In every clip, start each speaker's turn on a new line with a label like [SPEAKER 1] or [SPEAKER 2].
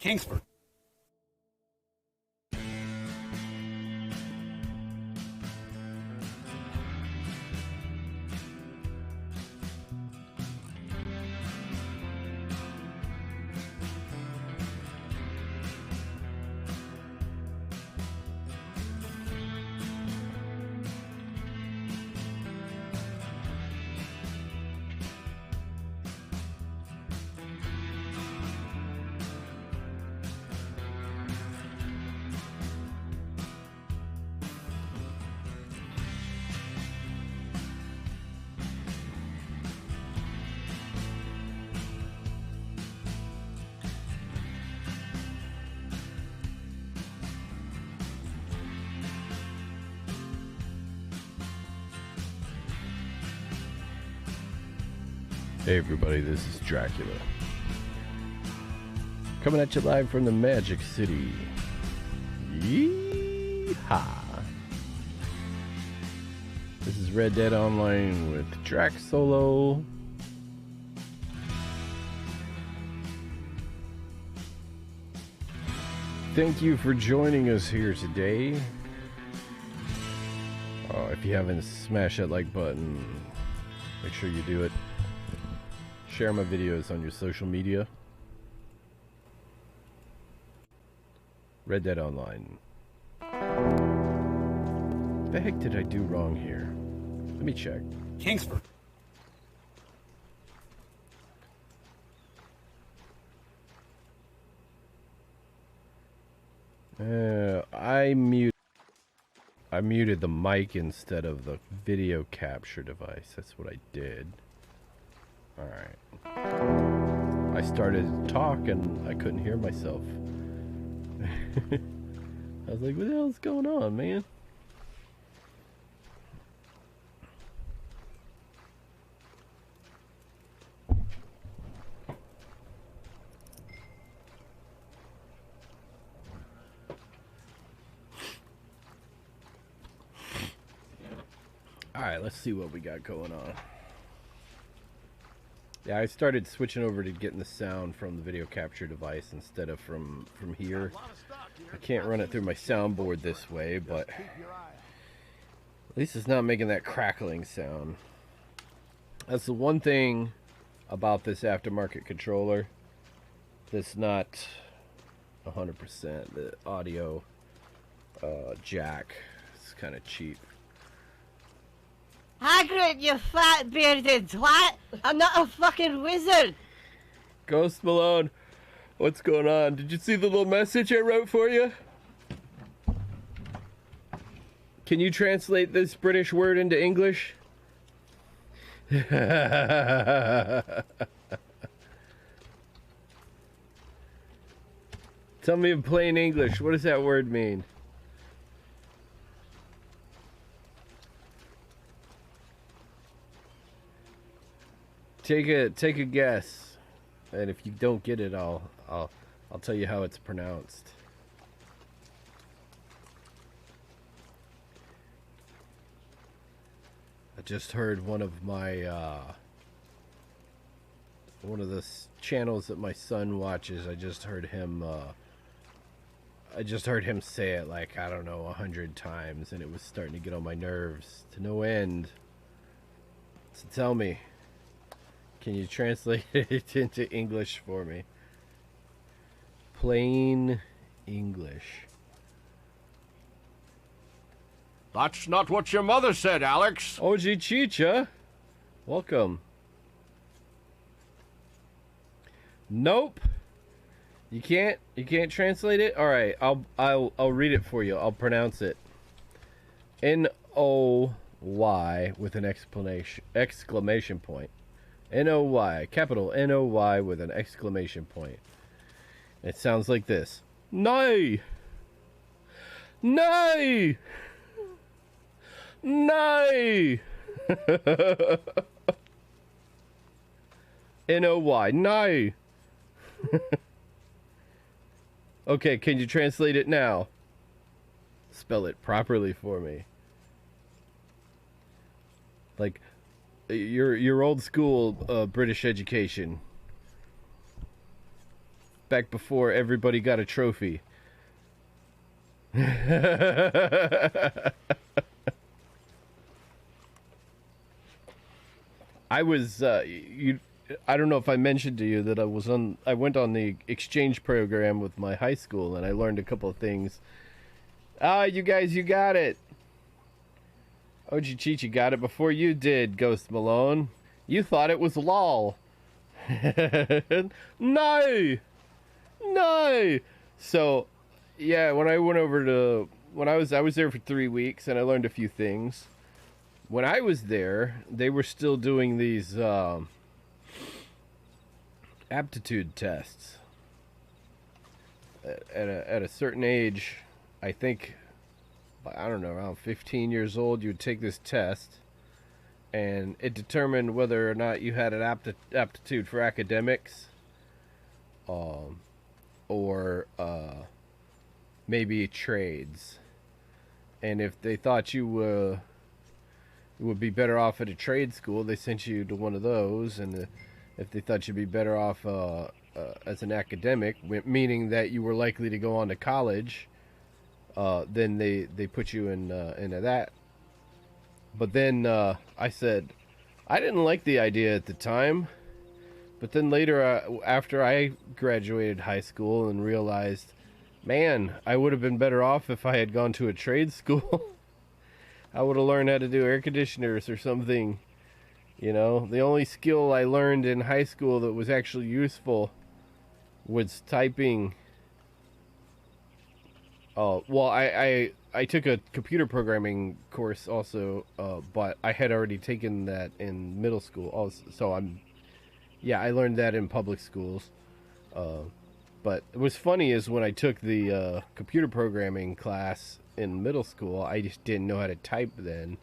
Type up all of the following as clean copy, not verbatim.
[SPEAKER 1] Kingsford.
[SPEAKER 2] Hey everybody, this is Dracula. Coming at you live from the Magic City. Yeehaw! This is Red Dead Online with Drac Solo. Thank you for joining us here today. If you haven't smashed that like button, make sure you do it. Share my videos on your social media. Red Dead Online. What the heck did I do wrong here? Let me check.
[SPEAKER 1] Kingsford.
[SPEAKER 2] I muted the mic instead of the video capture device. That's what I did. Alright. I started to talk and I couldn't hear myself. I was like, what the hell's going on, man? Alright, let's see what we got going on. Yeah, I started switching over to getting the sound from the video capture device instead of from here. I can't run it through my soundboard this way, but at least it's not making that crackling sound. That's the one thing about this aftermarket controller that's not 100%. The audio jack is kind of cheap.
[SPEAKER 3] Hagrid, you fat bearded twat! I'm not a fucking wizard!
[SPEAKER 2] Ghost Malone, what's going on? Did you see the little message I wrote for you? Can you translate this British word into English? Tell me in plain English, what does that word mean? Take a guess, and if you don't get it, I'll tell you how it's pronounced. I just heard one of my one of the channels that my son watches. I just heard him say it like, I don't know, 100 times, and it was starting to get on my nerves to no end. So tell me, can you translate it into English for me? Plain English.
[SPEAKER 4] That's not what your mother said, Alex.
[SPEAKER 2] OG Chicha, welcome. Nope. You can't translate it? All right, I'll read it for you. I'll pronounce it. N-O-Y with an exclamation point. N-O-Y, capital N-O-Y with an exclamation point. It sounds like this. Nay! Nay! Nay! N-O-Y, nay! Okay, can you translate it now? Spell it properly for me. Like your old school British education. back before everybody got a trophy. I was I don't know if I mentioned to you that I went on the exchange program with my high school, and I learned a couple of things. Ah, you guys, you got it. Ojichichi got it before you did, Ghost Malone. You thought it was LOL. No! No! So, yeah, when I went over to... I was there for 3 weeks, and I learned a few things. When I was there, they were still doing these aptitude tests. At a certain age, I think, I don't know, around 15 years old, you would take this test, and it determined whether or not you had an aptitude for academics, or maybe trades. And if they thought you would be better off at a trade school, they sent you to one of those. And if they thought you'd be better off as an academic, meaning that you were likely to go on to college, then they put you into that. But then I said, I didn't like the idea at the time. But then later, after I graduated high school and realized, man, I would have been better off if I had gone to a trade school. I would have learned how to do air conditioners or something. You know, the only skill I learned in high school that was actually useful was typing. Well, I took a computer programming course also, but I had already taken that in middle school also, so I learned that in public schools. But what's funny is when I took the computer programming class in middle school, I just didn't know how to type then.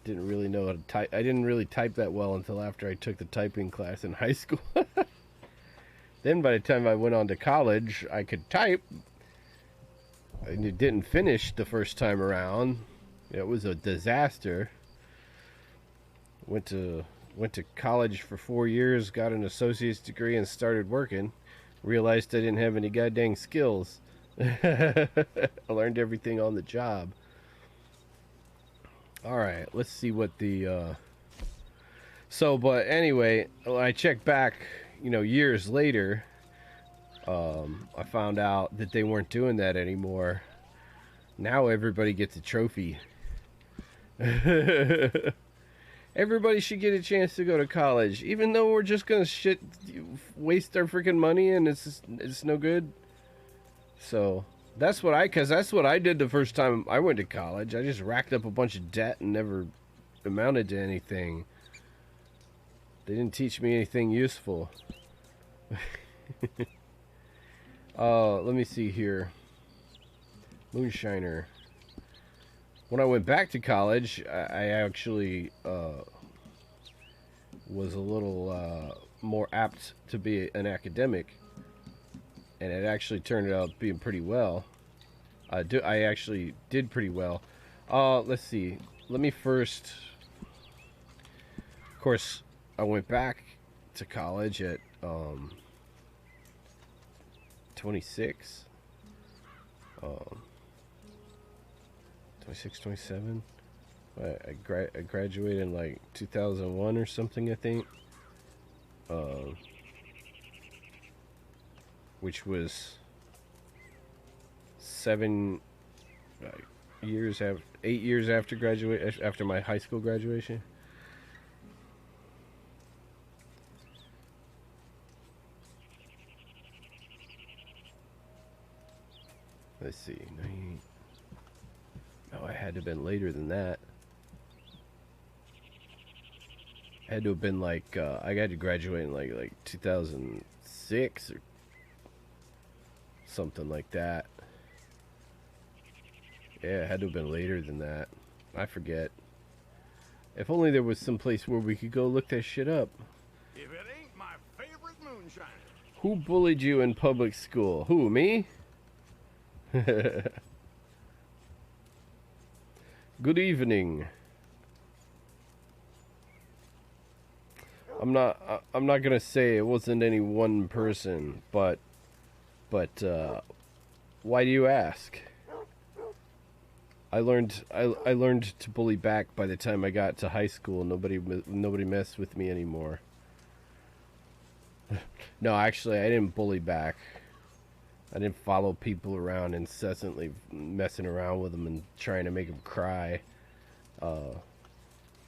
[SPEAKER 2] Didn't really know how to type. I didn't really type that well until after I took the typing class in high school. Then by the time I went on to college, I could type. And it didn't finish the first time around. It was a disaster. Went to college for 4 years, got an associate's degree, and started working. Realized I didn't have any goddamn skills. I learned everything on the job. Alright, let's see what the... but anyway, when I checked back, years later, I found out that they weren't doing that anymore. Now everybody gets a trophy. Everybody should get a chance to go to college, even though we're just gonna waste our freaking money and it's no good. So that's what I did the first time I went to college. I just racked up a bunch of debt and never amounted to anything. They didn't teach me anything useful. Let me see here. Moonshiner. When I went back to college, I actually was a little more apt to be an academic, and it actually turned out being pretty well. I actually did pretty well. Let's see. Let me first. Of course, I went back to college at 26. 26, 27. I graduated in like 2001 or something, I think. Which was 8 years after my high school graduation. Let's see. No, I had to have been later than that. I had to have been like I got to graduate in like 2006 or something like that. Yeah, it had to have been later than that. I forget. If only there was some place where we could go look that shit up.
[SPEAKER 4] If it ain't my favorite moonshine.
[SPEAKER 2] Who bullied you in public school? Who, me? Good evening. I'm not gonna say it wasn't any one person, but But why do you ask? I learned to bully back by the time I got to high school. Nobody messed with me anymore. No, actually, I didn't bully back. I didn't follow people around incessantly, messing around with them and trying to make them cry. And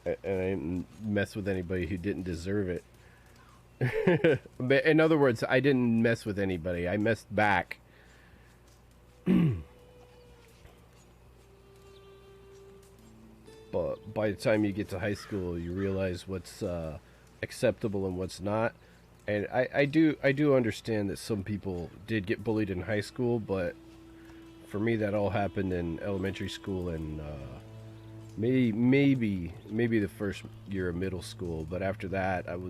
[SPEAKER 2] I didn't mess with anybody who didn't deserve it. In other words, I didn't mess with anybody. I messed back. But by the time you get to high school, you realize what's acceptable and what's not. And I do understand that some people did get bullied in high school, but for me that all happened in elementary school and maybe the first year of middle school. But after that, it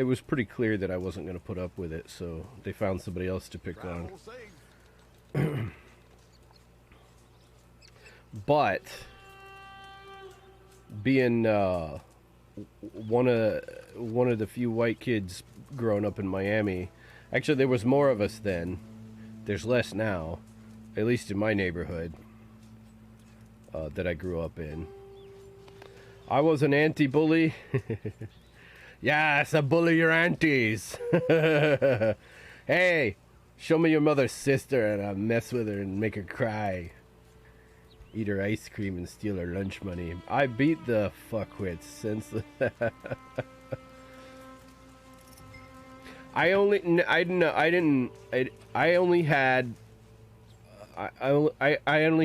[SPEAKER 2] was pretty clear that I wasn't going to put up with it, so they found somebody else to pick on. But being one of the few white kids growing up in Miami, actually there was more of us then. There's less now, at least in my neighborhood that I grew up in. I was an anti-bully. Yes, I bully your aunties. Hey, show me your mother's sister and I'll mess with her and make her cry. Eat her ice cream and steal her lunch money. I beat the fuckwits since I only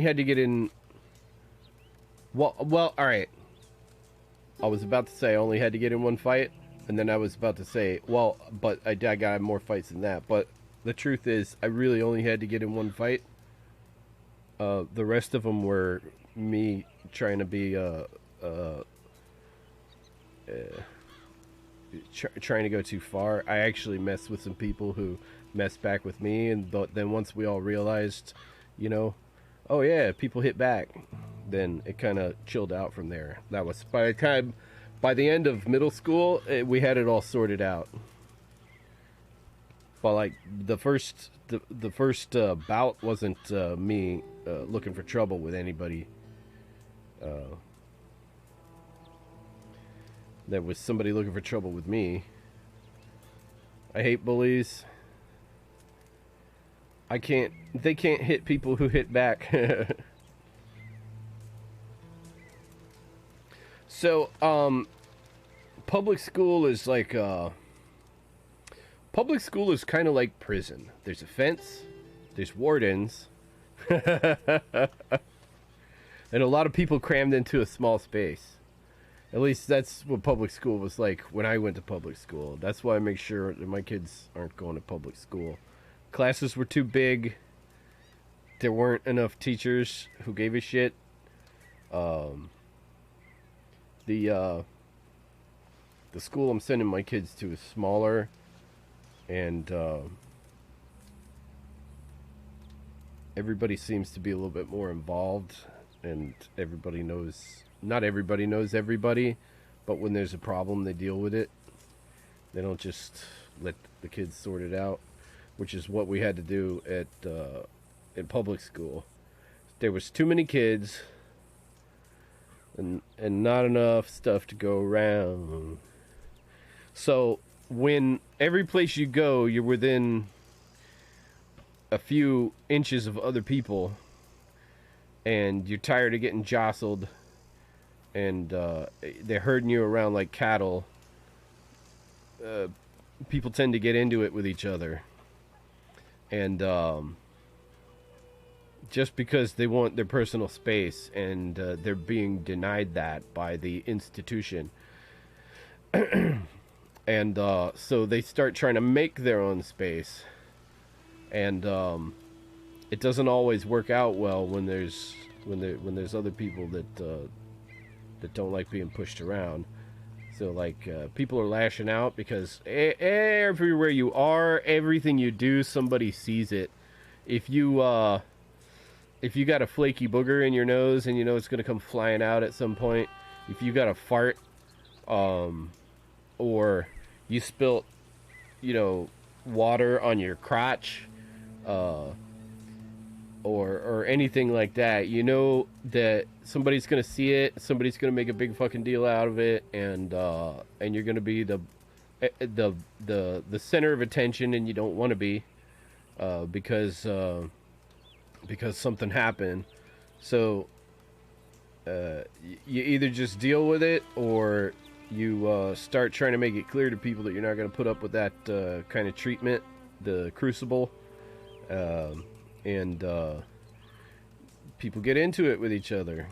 [SPEAKER 2] had to get in. Well, all right. I was about to say I only had to get in one fight, and then I was about to say, well, but I got more fights than that. But the truth is, I really only had to get in one fight. The rest of them were me trying to be trying to go too far. I actually messed with some people who messed back with me, and then once we all realized, you know, oh yeah, people hit back, then it kind of chilled out from there. That was by the end of middle school, we had it all sorted out. But like the first bout wasn't me looking for trouble with anybody. There was somebody looking for trouble with me. I hate bullies. They can't hit people who hit back. So, public school is like public school is kind of like prison. There's a fence, there's wardens, and a lot of people crammed into a small space. At least that's what public school was like when I went to public school. That's why I make sure that my kids aren't going to public school. Classes were too big. There weren't enough teachers who gave a shit. The school I'm sending my kids to is smaller. And everybody seems to be a little bit more involved, and everybody knows, not everybody knows everybody, but when there's a problem, they deal with it. They don't just let the kids sort it out, which is what we had to do at in public school. There was too many kids, and not enough stuff to go around. So when every place you go, you're within a few inches of other people, and you're tired of getting jostled, and they're herding you around like cattle, people tend to get into it with each other. And just because they want their personal space, and they're being denied that by the institution. And so they start trying to make their own space, and it doesn't always work out well when there's other people that don't like being pushed around. So like people are lashing out because everywhere you are, everything you do, somebody sees it. If you got a flaky booger in your nose and you know it's gonna come flying out at some point, if you got a fart, or you spilt, you know, water on your crotch, or anything like that, you know that somebody's gonna see it, somebody's gonna make a big fucking deal out of it, and you're gonna be the center of attention, and you don't want to be, because something happened. So you either just deal with it, or you start trying to make it clear to people that you're not going to put up with that kind of treatment, the crucible, and people get into it with each other.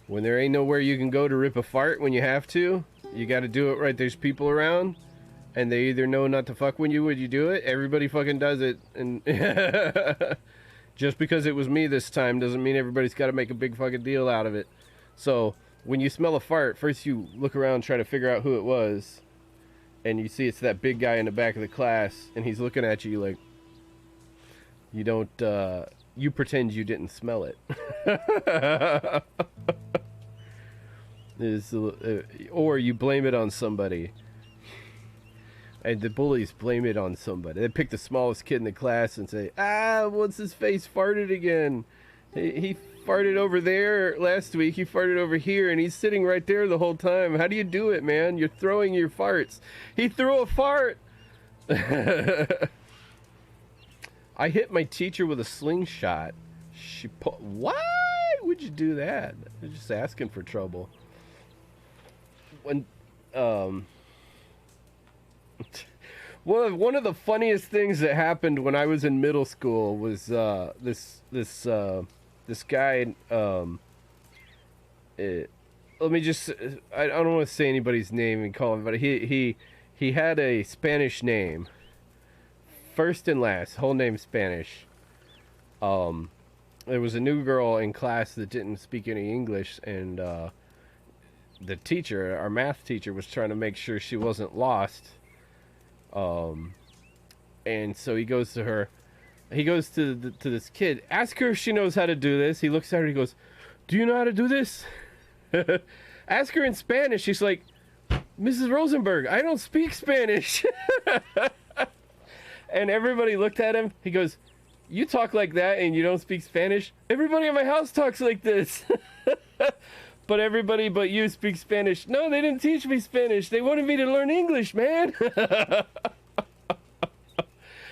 [SPEAKER 2] When there ain't nowhere you can go to rip a fart when you have to, you got to do it right. There's people around, and they either know not to fuck when you do it. Everybody fucking does it, and just because it was me this time doesn't mean everybody's got to make a big fucking deal out of it. So when you smell a fart, first you look around, try to figure out who it was, and you see it's that big guy in the back of the class, and he's looking at you like, you don't, you pretend you didn't smell it. Or you blame it on somebody. And the bullies blame it on somebody. They pick the smallest kid in the class and say, what's his face farted again? He farted over there last week. He farted over here, and he's sitting right there the whole time. How do you do it, man? You're throwing your farts. He threw a fart. I hit my teacher with a slingshot. Why would you do that? You're just asking for trouble. When, one of the funniest things that happened when I was in middle school was this guy. Let me just. I don't want to say anybody's name and call him, but he had a Spanish name. First and last, whole name Spanish. There was a new girl in class that didn't speak any English, and the teacher, our math teacher, was trying to make sure she wasn't lost. And so he goes to her. He goes to this kid. Ask her if she knows how to do this. He looks at her. He goes, "Do you know how to do this?" Ask her in Spanish. She's like, "Mrs. Rosenberg, I don't speak Spanish." And everybody looked at him. He goes, "You talk like that and you don't speak Spanish? Everybody in my house talks like this." "But everybody but you speak Spanish." "No, they didn't teach me Spanish. They wanted me to learn English, man."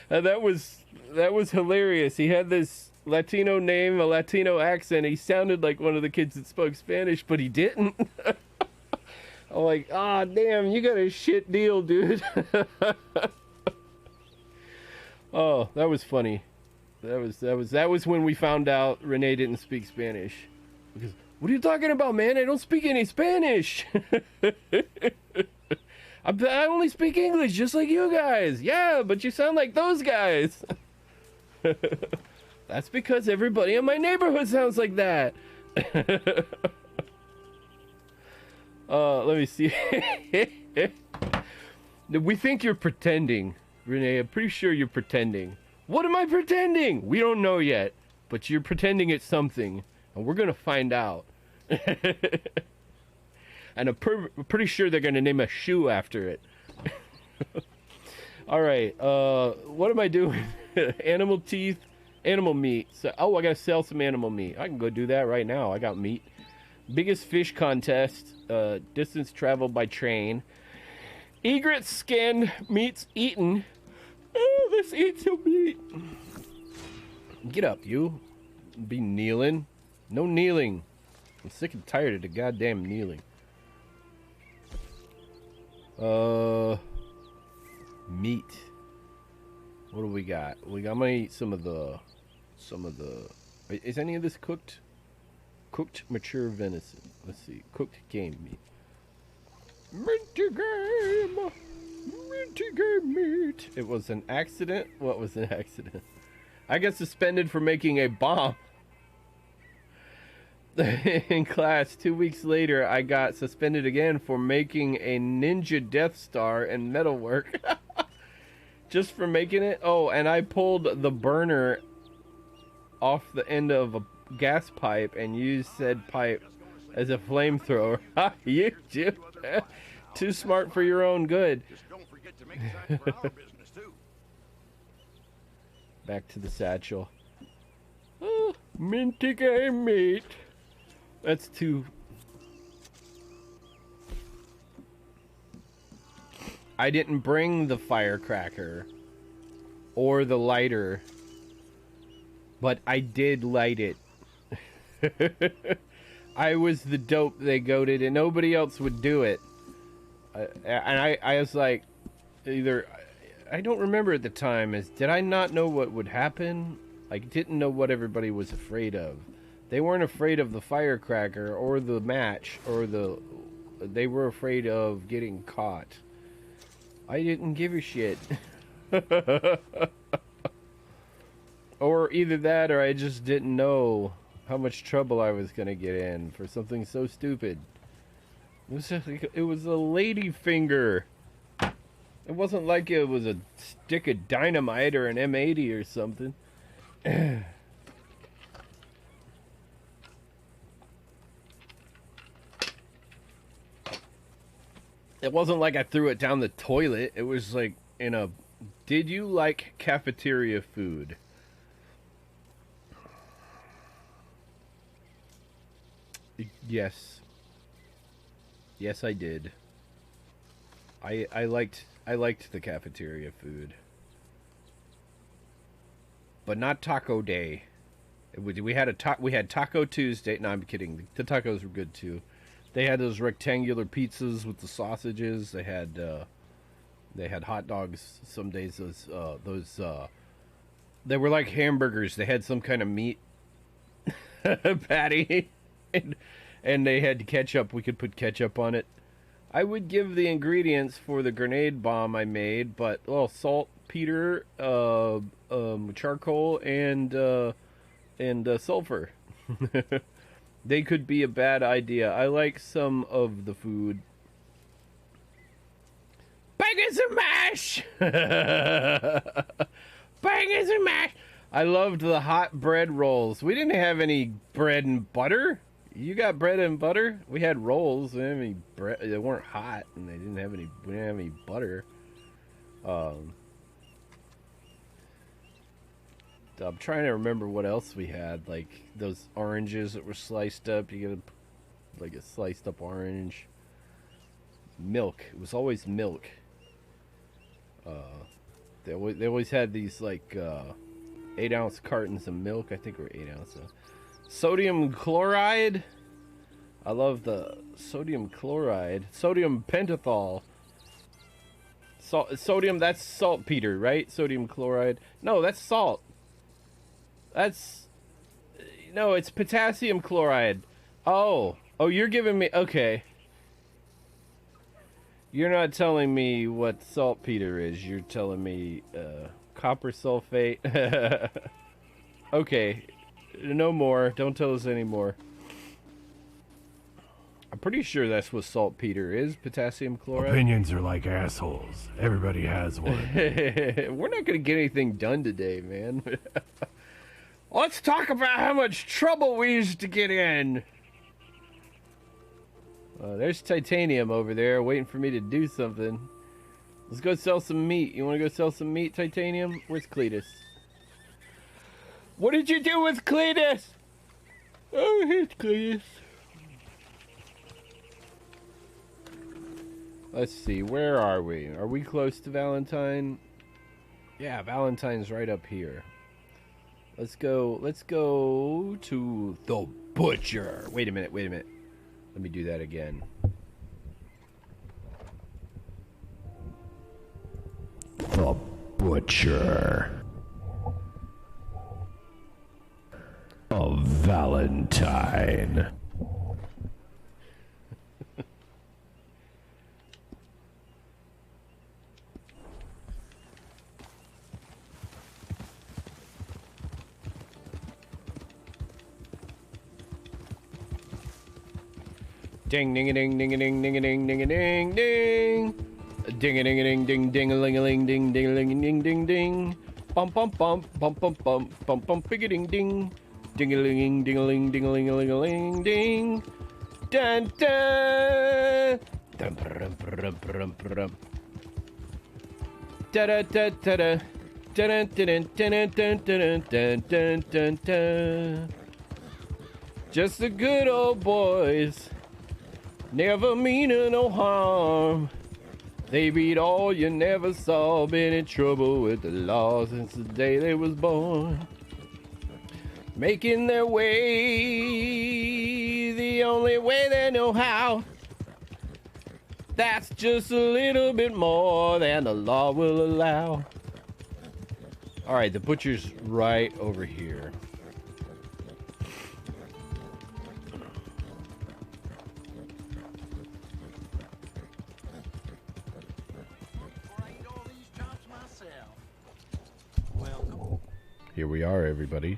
[SPEAKER 2] And that was hilarious. He had this Latino name, a Latino accent. He sounded like one of the kids that spoke Spanish, but he didn't. I'm like, damn, you got a shit deal, dude. Oh, that was funny. That was when we found out Renee didn't speak Spanish. Because, "What are you talking about, man? I don't speak any Spanish." I only speak English just like you guys. "Yeah, but you sound like those guys." "That's because everybody in my neighborhood sounds like that." Let me see. We think you're pretending, Renee. I'm pretty sure you're pretending. "What am I pretending?" "We don't know yet, but you're pretending it's something, and we're gonna find out." And I'm pretty sure they're gonna name a shoe after it. All right, what am I doing? Animal teeth, animal meat. So, I gotta sell some animal meat. I can go do that right now. I got meat. Biggest fish contest, distance traveled by train. Egret skinned, meats eaten. Oh, let's eat some meat. Get up, you. Be kneeling. No kneeling. I'm sick and tired of the goddamn kneeling. Meat. What do we got? I'm gonna eat some of the. Is any of this cooked? Cooked mature venison. Let's see. Cooked game meat. Minty game meat. It was an accident. What was an accident? I got suspended for making a bomb. In class, 2 weeks later, I got suspended again for making a ninja Death Star and metalwork. Just for making it. Oh, and I pulled the burner off the end of a gas pipe and used said pipe as a flamethrower. You too smart for your own good.
[SPEAKER 1] Just don't forget to make time for our business too.
[SPEAKER 2] Back to the satchel. Oh, minty game meat. That's too... I didn't bring the firecracker or the lighter, but I did light it. I was the dope they goaded, and nobody else would do it. And I was like, either... I don't remember at the time, did I not know what would happen? I didn't know what everybody was afraid of. They weren't afraid of the firecracker or the match or they were afraid of getting caught. I didn't give a shit. Or either that or I just didn't know how much trouble I was gonna get in for something so stupid. It was a lady finger. It wasn't like it was a stick of dynamite or an M80 or something. It wasn't like I threw it down the toilet. It was like in a... Did you like cafeteria food? Yes. Yes, I did. I liked the cafeteria food. But not Taco Day. We had Taco Tuesday. No, I'm kidding. The tacos were good too. They had those rectangular pizzas with the sausages. They had hot dogs. Some days those they were like hamburgers. They had some kind of meat patty, and they had ketchup. We could put ketchup on it. I would give the ingredients for the grenade bomb I made, but saltpeter, charcoal, and sulfur. They could be a bad idea. I like some of the food. Bangers and mash! Bangers and mash! I loved the hot bread rolls. We didn't have any bread and butter. You got bread and butter? We had rolls. We didn't have any bread. They weren't hot, and we didn't have any butter. I'm trying to remember what else we had. Like those oranges that were sliced up. You get like a sliced up orange. Milk. It was always milk. They always had these like 8-ounce cartons of milk. I think they were 8 ounces. Sodium chloride. I love the sodium chloride. Sodium pentothal. Sodium, that's saltpeter, right? Sodium chloride. No, that's salt. No, it's potassium chloride. Oh, you're giving me... Okay. You're not telling me what saltpeter is. You're telling me copper sulfate. Okay. No more. Don't tell us anymore. I'm pretty sure that's what saltpeter is. Potassium chloride.
[SPEAKER 1] Opinions are like assholes. Everybody has one.
[SPEAKER 2] We're not going to get anything done today, man. Let's talk about how much trouble we used to get in. There's Titanium over there waiting for me to do something. Let's go sell some meat. You want to go sell some meat, Titanium? Where's Cletus? What did you do with Cletus? Oh, here's Cletus. Let's see, where are we? Are we close to Valentine? Yeah, Valentine's right up here. Let's go to the butcher. Wait a minute. Let me do that again.
[SPEAKER 1] The butcher of Valentine.
[SPEAKER 2] Ding ding ding ding ding ding ding ding ding ding. Ding a ding a ding ding ding a ling a ling ding ding a ling ding ding ding. Bump bump bump bump bump bump bump bump big a ding ding. Ding a ling ding a ling ding a ling a ling a ling ding. Dun dun. Dum dum dum dum dum. Da da da da da. Dun, dun, dun, dun, dun, dun, dun, dun, dun, dun. Just the good old boys, never meaning no harm. They beat all you never saw, been in trouble with the law since the day they was born. Making their way the only way they know how. That's just a little bit more than the law will allow. Alright, the butcher's right over here. Here we are, everybody.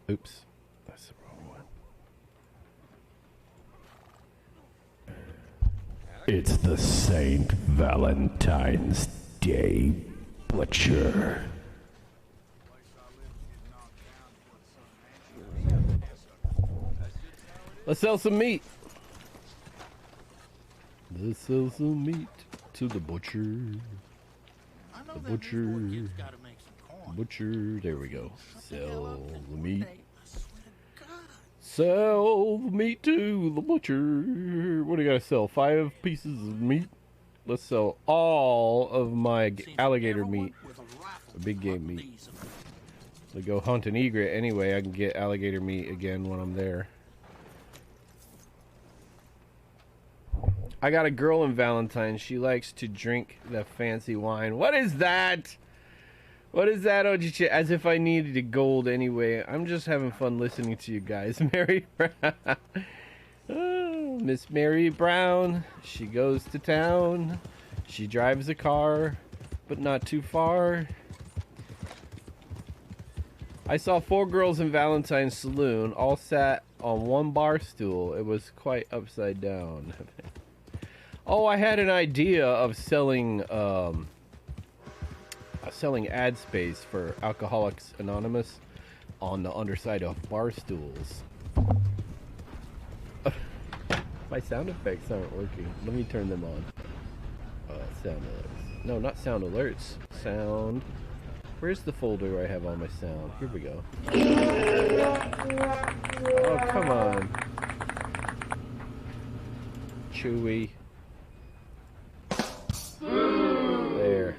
[SPEAKER 2] Oops, that's the wrong one.
[SPEAKER 1] It's the Saint Valentine's Day Butcher.
[SPEAKER 2] Let's sell some meat. Let's sell some meat to the butcher. The butcher. Butcher. There we go. Sell the meat. Sell the meat to the butcher. What do you gotta sell? 5 pieces of meat? Let's sell all of my alligator meat. Big game meat. We go hunt an egret anyway. I can get alligator meat again when I'm there. I got a girl in Valentine. She likes to drink the fancy wine. What is that? What is that, OG? As if I needed gold anyway. I'm just having fun listening to you guys. Mary Brown. Oh, Miss Mary Brown. She goes to town. She drives a car, but not too far. I saw 4 girls in Valentine's saloon, all sat on one bar stool. It was quite upside down. Oh, I had an idea of selling ad space for Alcoholics Anonymous on the underside of bar stools. My sound effects aren't working. Let me turn them on. Sound alerts. No, not sound alerts. Sound. Where's the folder where I have all my sound? Here we go. Oh, come on. Chewy. There.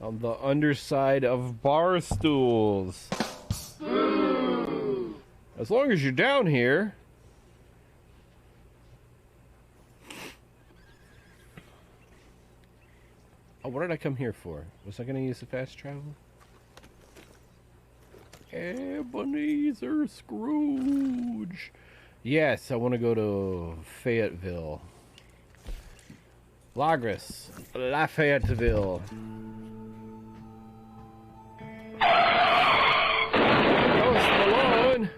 [SPEAKER 2] On the underside of bar stools. As long as you're down here. Oh, what did I come here for? Was I going to use the fast travel? Ebenezer Scrooge. Yes, I want to go to Fayetteville. Lagras. Fayetteville. Post Malone.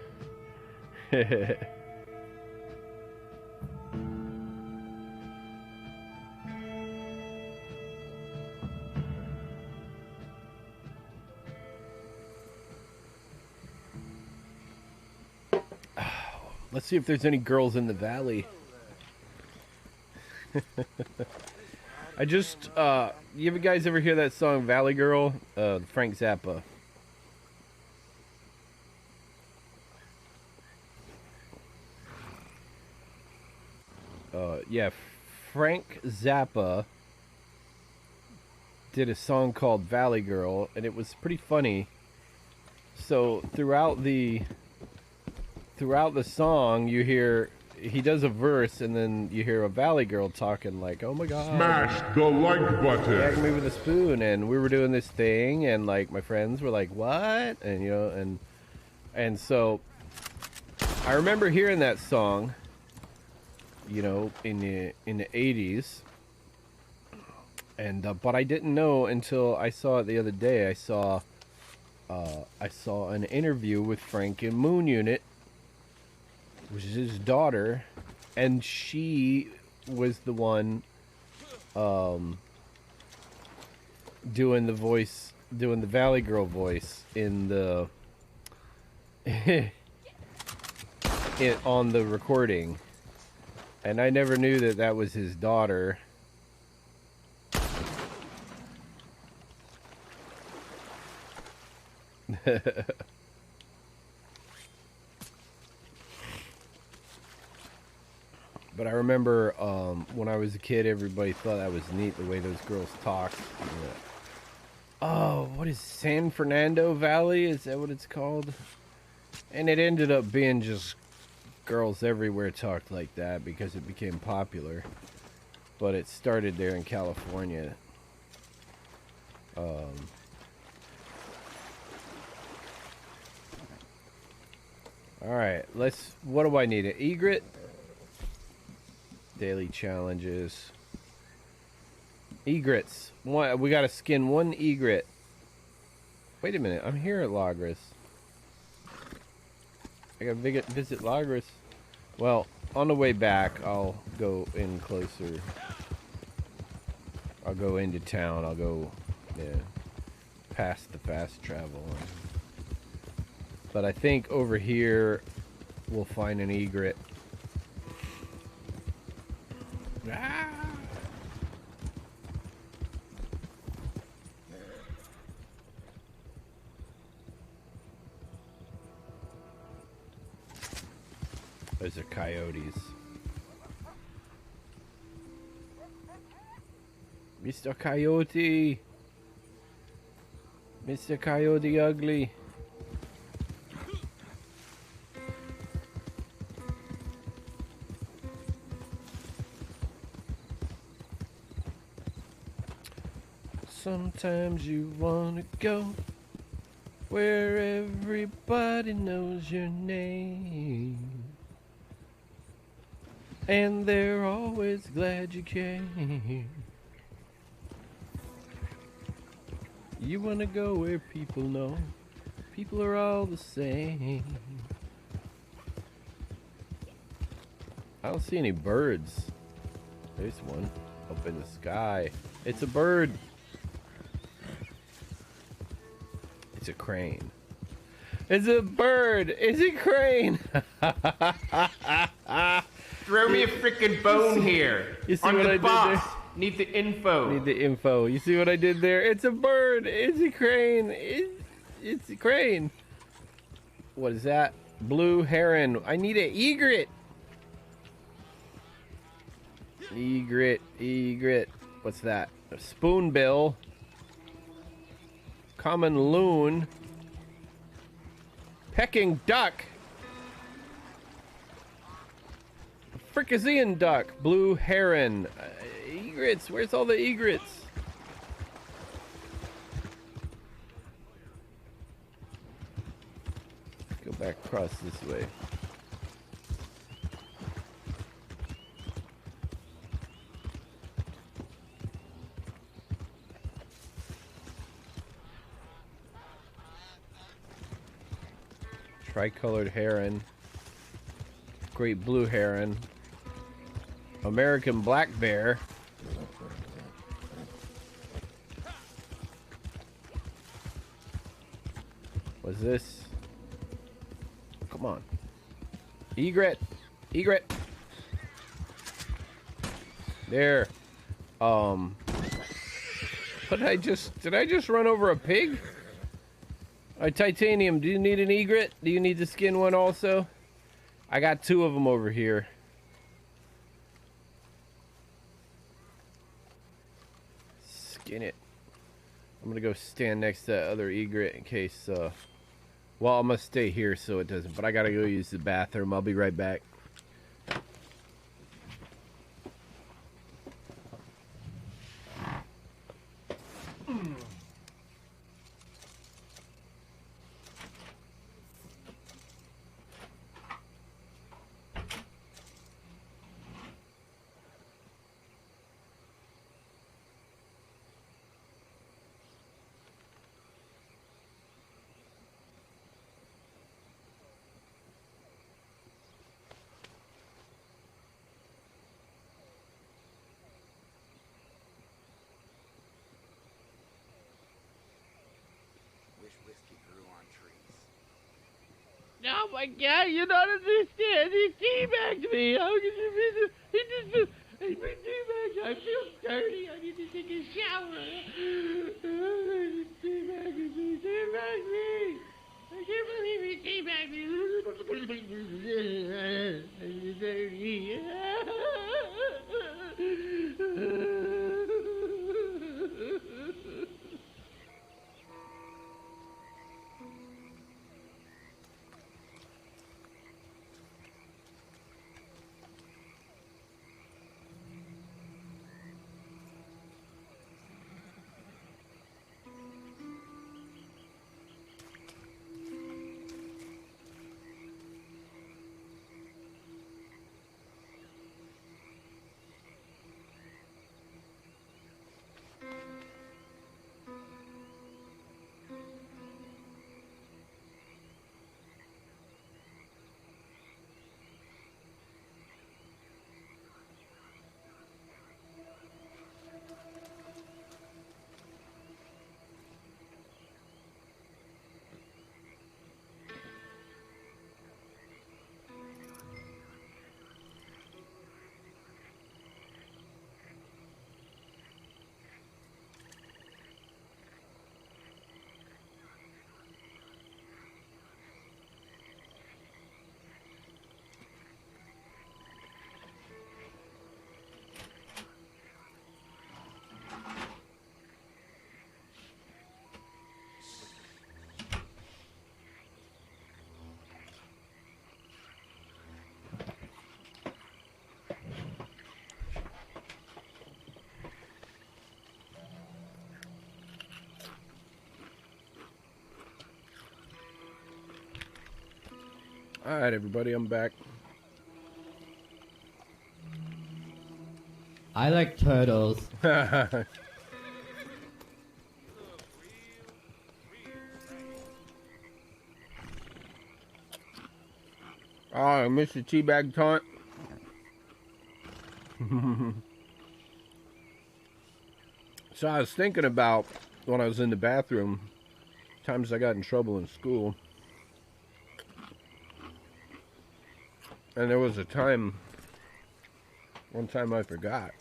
[SPEAKER 2] Let's see if there's any girls in the valley. I just, you guys ever hear that song Valley Girl? Frank Zappa. Yeah, Frank Zappa did a song called Valley Girl, and it was pretty funny. So throughout the song, you hear he does a verse, and then you hear a Valley Girl talking like, "Oh my God,
[SPEAKER 5] smash the like button.
[SPEAKER 2] Gag me with a spoon," and we were doing this thing, and like my friends were like, "What?" And you know, and so I remember hearing that song, you know, in the 80s, and but I didn't know until I saw it the other day. I saw an interview with Frank in Moon Unit, which is his daughter, and she was the one doing the Valley Girl voice in the on the recording, and I never knew that that was his daughter. But I remember when I was a kid, everybody thought that was neat, the way those girls talked. Oh, what is San Fernando Valley? Is that what it's called? And it ended up being just girls everywhere talked like that because it became popular. But it started there in California. Alright, what do I need? An egret? Daily challenges. Egrets. We gotta skin one egret. Wait a minute, I'm here at Lagos. I gotta visit Lagos. Well, on the way back, I'll go in closer. I'll go into town. I'll go, past the fast travel. But I think over here, we'll find an egret. Ah! Those are coyotes. Mr. Coyote! Mr. Coyote Ugly! Sometimes you wanna go where everybody knows your name, and they're always glad you came. You wanna go where people know people are all the same. I don't see any birds. There's one up in the sky. It's a bird. It's a crane. It's a bird. It's a crane.
[SPEAKER 4] Throw me a freaking bone here.
[SPEAKER 2] You see
[SPEAKER 4] on
[SPEAKER 2] what
[SPEAKER 4] the
[SPEAKER 2] I did
[SPEAKER 4] box.
[SPEAKER 2] there?
[SPEAKER 4] Need the info.
[SPEAKER 2] Need the info. You see what I did there? It's a bird. It's a crane. It's a crane. What is that? Blue heron. I need an egret. Egret. Egret. What's that? A spoonbill. Common loon. Pecking duck. Fricassean duck. Blue heron. Egrets. Where's all the egrets? Go back across this way. Tricolored heron. Great blue heron. American black bear. What's this? Come on. Egret. Egret. There. What did I just run over a pig? Titanium, do you need an egret? Do you need to skin one also? I got 2 of them over here. Skin it. I'm gonna go stand next to that other egret in case, well, I'm gonna stay here so it doesn't, but I gotta go use the bathroom. I'll be right back. Oh my God, you don't understand. He teabagged me. How could you be this? He teabagged. I feel dirty. I need to take a shower. He teabagged me. Teabagged me. I can't believe he teabagged me. I'm dirty. All right, everybody, I'm back.
[SPEAKER 6] I like turtles.
[SPEAKER 2] Oh, I missed the teabag taunt. So I was thinking about when I was in the bathroom, times I got in trouble in school. And there was a time, one time I forgot.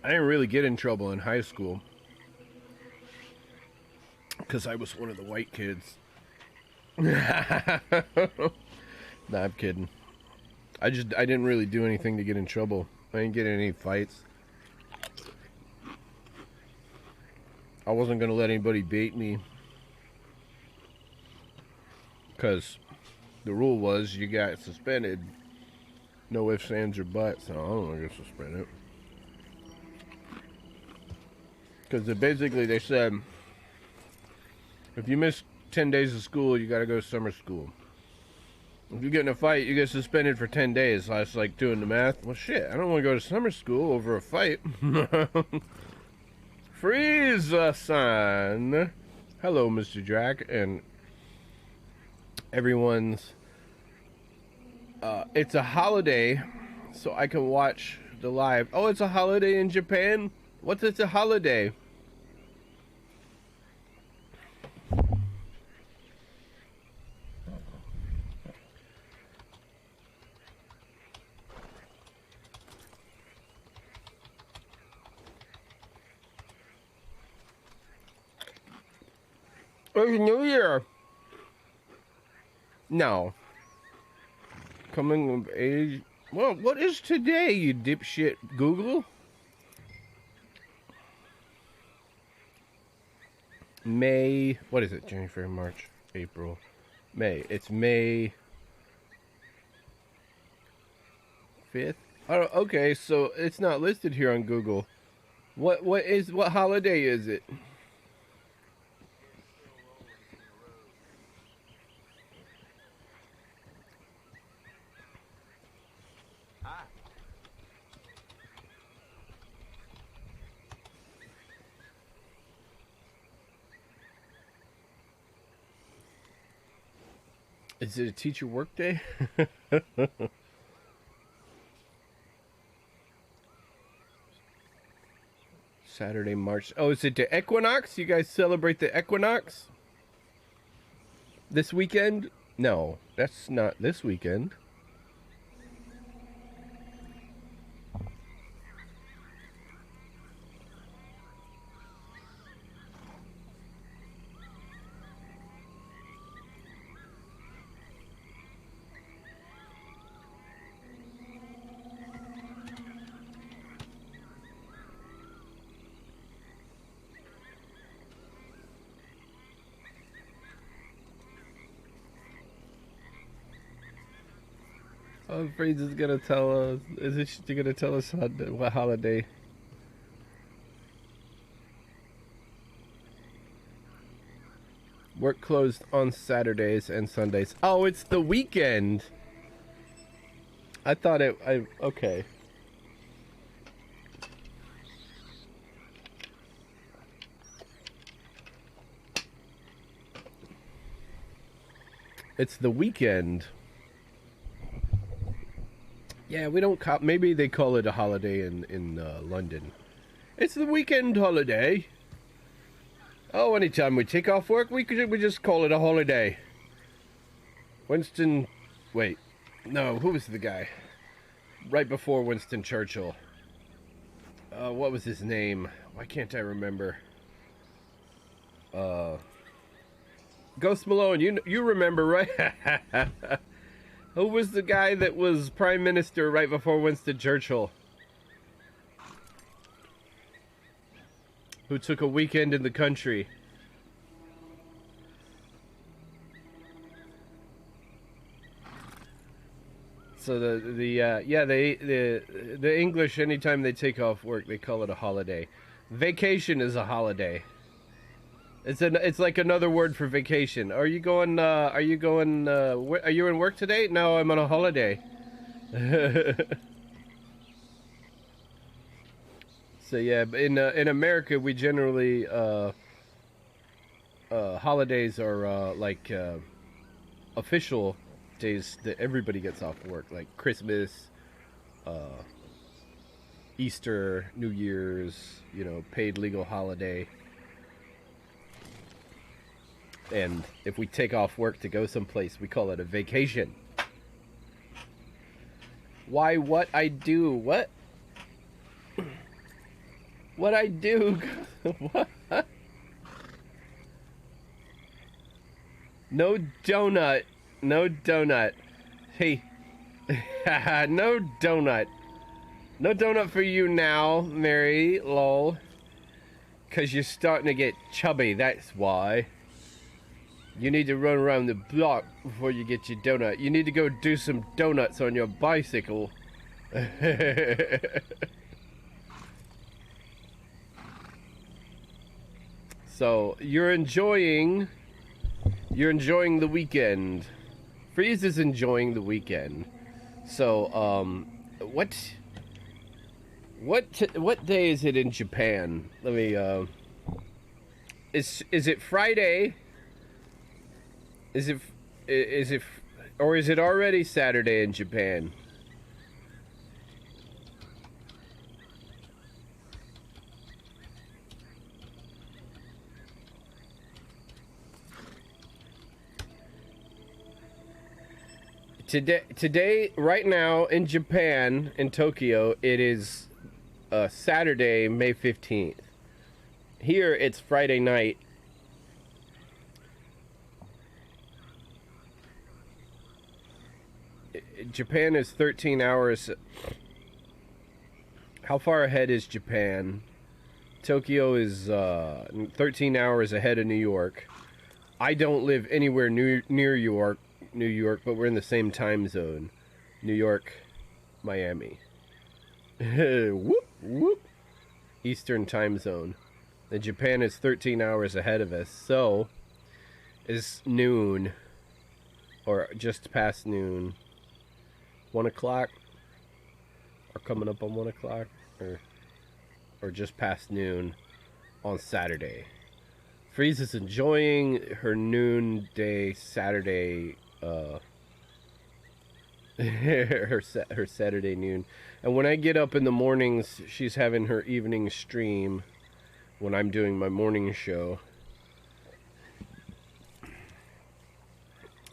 [SPEAKER 2] I didn't really get in trouble in high school because I was one of the white kids. Nah, I'm kidding. I didn't really do anything to get in trouble. I didn't get in any fights. I wasn't going to let anybody bait me. Because the rule was you got suspended. No ifs, ands, or buts. So I don't want to get suspended. Because basically they said, if you miss 10 days of school, you got to go to summer school. If you get in a fight, you get suspended for 10 days. So I was like doing the math. Well, shit, I don't want to go to summer school over a fight. Freeze, son. Hello, Mr. Drac, and everyone's. It's a holiday, so I can watch the live. Oh, it's a holiday in Japan? What's it's a holiday? It's New Year. No. Coming of age. Well, what is today, you dipshit Google? May. What is it? January, February, March, April, May. It's May 5th. Oh, okay, so it's not listed here on Google. What holiday is it? Is it a teacher work day? Saturday, March. Oh, is it the equinox? You guys celebrate the equinox this weekend? No, that's not this weekend. Oh, Freeze is gonna tell us. Is it gonna tell us what holiday? Work closed on Saturdays and Sundays. Oh, it's the weekend. I thought it. Okay. It's the weekend. Yeah, we don't call. Maybe they call it a holiday in London. It's the weekend holiday. Oh, anytime we take off work, we just call it a holiday. Winston, wait, no, who was the guy? Right before Winston Churchill. What was his name? Why can't I remember? Ghost Malone, you remember, right? Who was the guy that was prime minister right before Winston Churchill? Who took a weekend in the country? So the English, anytime they take off work, they call it a holiday. Vacation is a holiday. It's like another word for vacation. Are you going? Are you in work today? No, I'm on a holiday. So yeah, in America, we generally holidays are like official days that everybody gets off work, like Christmas, Easter, New Year's. You know, paid legal holiday. And if we take off work to go someplace, we call it a vacation. Why, what I do? What? What I do? What? No donut. No donut. Hey. No donut. No donut for you now, Mary. Lol. 'Cause you're starting to get chubby, that's why. You need to run around the block before you get your donut. You need to go do some donuts on your bicycle. So, you're enjoying the weekend. Freeze is enjoying the weekend. So, what day is it in Japan? Let me, is it Friday? Is it, or is it already Saturday in Japan? Today, right now in Japan, in Tokyo, it is Saturday, May 15th. Here, it's Friday night. Japan is 13 hours. How far ahead is Japan? Tokyo is 13 hours ahead of New York. I don't live anywhere near New York, but we're in the same time zone. New York, Miami. Whoop, whoop. Eastern time zone. And Japan is 13 hours ahead of us, so it's noon, or just past noon. 1 o'clock, or coming up on 1 o'clock, or just past noon on Saturday. Freeze is enjoying her noonday Saturday, her Saturday noon. And when I get up in the mornings, she's having her evening stream. when I'm doing my morning show.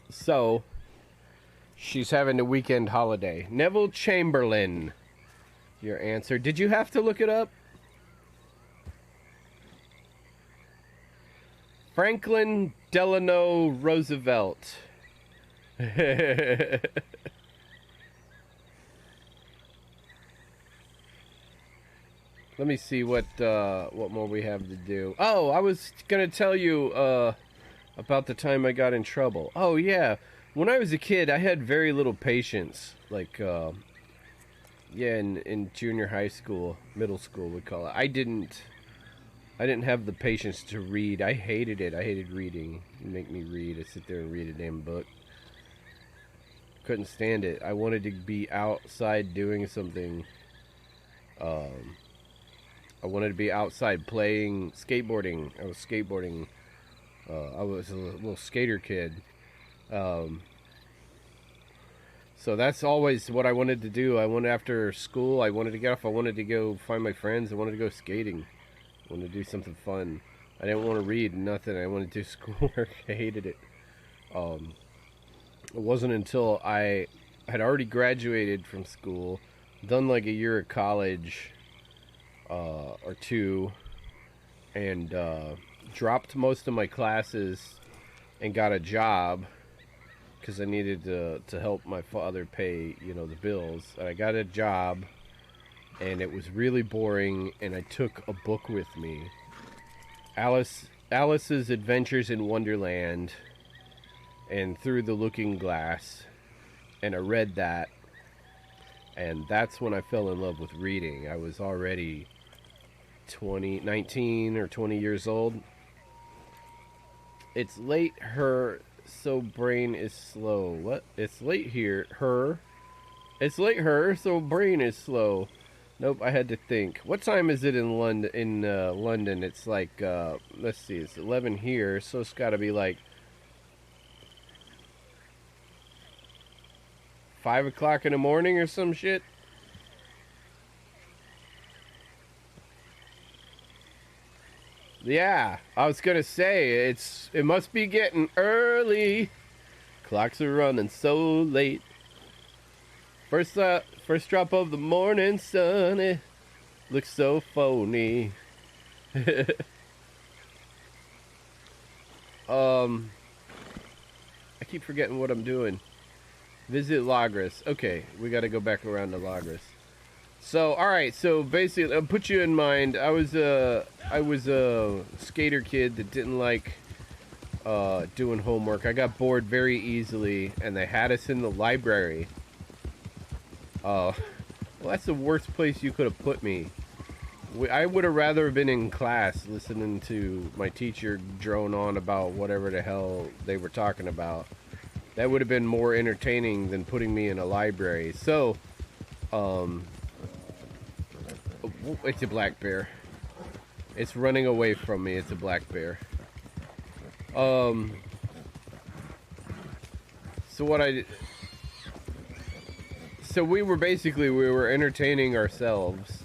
[SPEAKER 2] So, she's having a weekend holiday. Neville Chamberlain, your answer. Did you have to look it up? Franklin Delano Roosevelt. Let me see what more we have to do. Oh, I was gonna tell you about the time I got in trouble. Oh yeah, when I was a kid, I had very little patience. Like, yeah, in junior high school, middle school, we call it. I didn't have the patience to read. I hated it. I hated reading. You make me read. I sit there and read a damn book. Couldn't stand it. I wanted to be outside doing something. I wanted to be outside playing, skateboarding. I was skateboarding. I was a little skater kid. So that's always what I wanted to do. I wanted, after school, I wanted to get off. I wanted to go find my friends. I wanted to go skating. I wanted to do something fun. I didn't want to read nothing. I wanted to do schoolwork. I hated it. It wasn't until I had already graduated from school, done like a year of college or two, and dropped most of my classes and got a job because I needed to help my father pay, you know, the bills. And I got a job, and it was really boring, and I took a book with me. Alice's Adventures in Wonderland and Through the Looking Glass, and I read that, and that's when I fell in love with reading. I was already 19 or 20 years old. It's late her, so brain is slow. What? It's late here, her. It's late her, so brain is slow. Nope, I had to think. What time is it in London? London, it's like, let's see, it's 11 here, so it's got to be like 5 o'clock in the morning or some shit. Yeah, I was gonna say, it must be getting early. Clocks are running so late. First drop of the morning sun, it looks so phony. I keep forgetting what I'm doing. Visit Lagos. Okay, we got to go back around to Lagos. So, all right. So basically, I'll put you in mind. I was a skater kid that didn't like doing homework. I got bored very easily, and they had us in the library. Well, that's the worst place you could have put me. I would have rather been in class listening to my teacher drone on about whatever the hell they were talking about. That would have been more entertaining than putting me in a library. So, it's a black bear. It's running away from me. It's a black bear. So we were entertaining ourselves,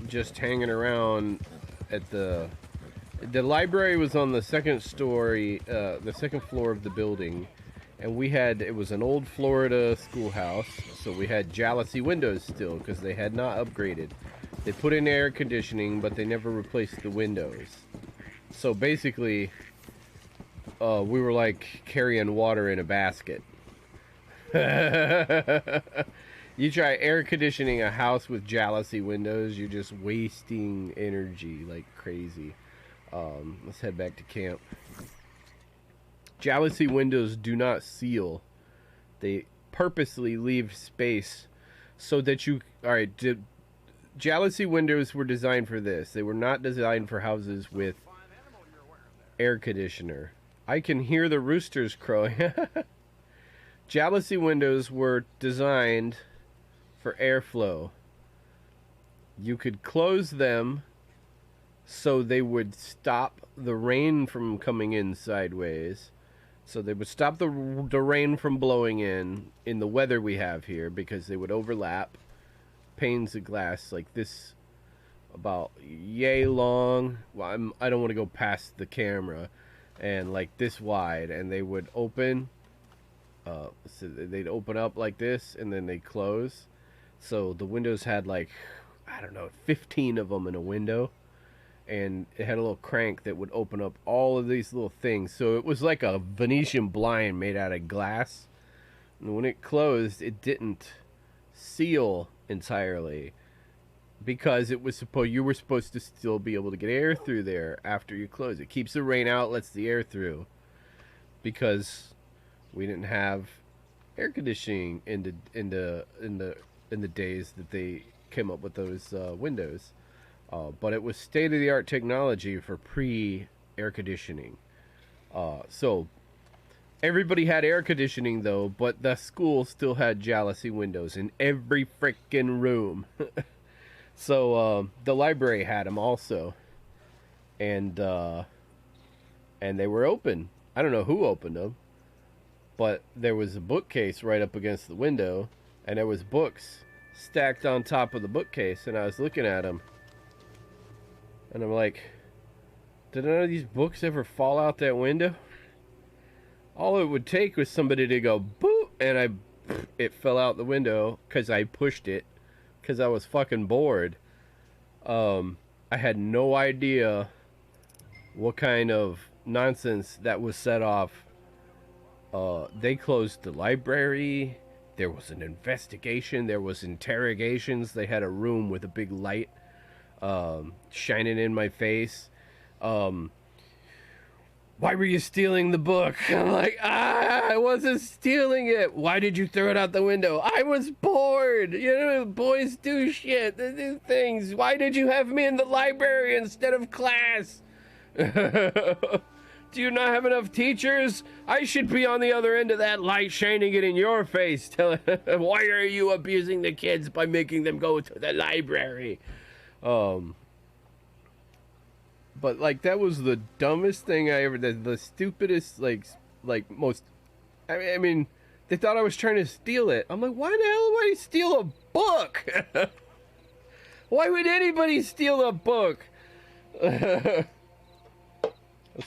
[SPEAKER 2] just hanging around at the library was on the second story, the second floor of the building, and it was an old Florida schoolhouse, so we had jalousie windows still because they had not upgraded. They put in air conditioning, but they never replaced the windows. So basically, we were like carrying water in a basket. You try air conditioning a house with jalousie windows, you're just wasting energy like crazy. Let's head back to camp. Jalousie windows do not seal. They purposely leave space so that you... Alright, jalousie windows were designed for this. They were not designed for houses with air conditioner. I can hear the roosters crowing. Jalousie windows were designed for airflow. You could close them so they would stop the rain from coming in sideways. So they would stop the rain from blowing in the weather we have here, because they would overlap panes of glass like this about yay long. Well, I don't want to go past the camera, and like this wide, and they would open. So they'd open up like this, and then they'd close. So the windows had like, I don't know, 15 of them in a window, and it had a little crank that would open up all of these little things. So it was like a Venetian blind made out of glass. And when it closed, it didn't seal entirely, because it was you were supposed to still be able to get air through there after you close. It keeps the rain out, lets the air through, because we didn't have air conditioning in the days that they came up with those windows. But it was state-of-the-art technology for pre-air conditioning. So everybody had air conditioning though, but the school still had jalousie windows in every frickin' room. So the library had them also, and they were open. I don't know who opened them, but there was a bookcase right up against the window, and there was books stacked on top of the bookcase, and I was looking at them, and I'm like, did none of these books ever fall out that window? All it would take was somebody to go boop, and it fell out the window because I pushed it, because I was fucking bored. I had no idea what kind of nonsense that was set off. They closed the library. There was an investigation. There was interrogations. They had a room with a big light shining in my face. Why were you stealing the book? I'm like, I wasn't stealing it. Why did you throw it out the window? I was bored. You know, boys do shit. They do things. Why did you have me in the library instead of class? Do you not have enough teachers? I should be on the other end of that light, shining it in your face. Why are you abusing the kids by making them go to the library? But like, that was the dumbest thing I ever did. The stupidest, like most. I mean, they thought I was trying to steal it. I'm like, why the hell would I steal a book? Why would anybody steal a book? It's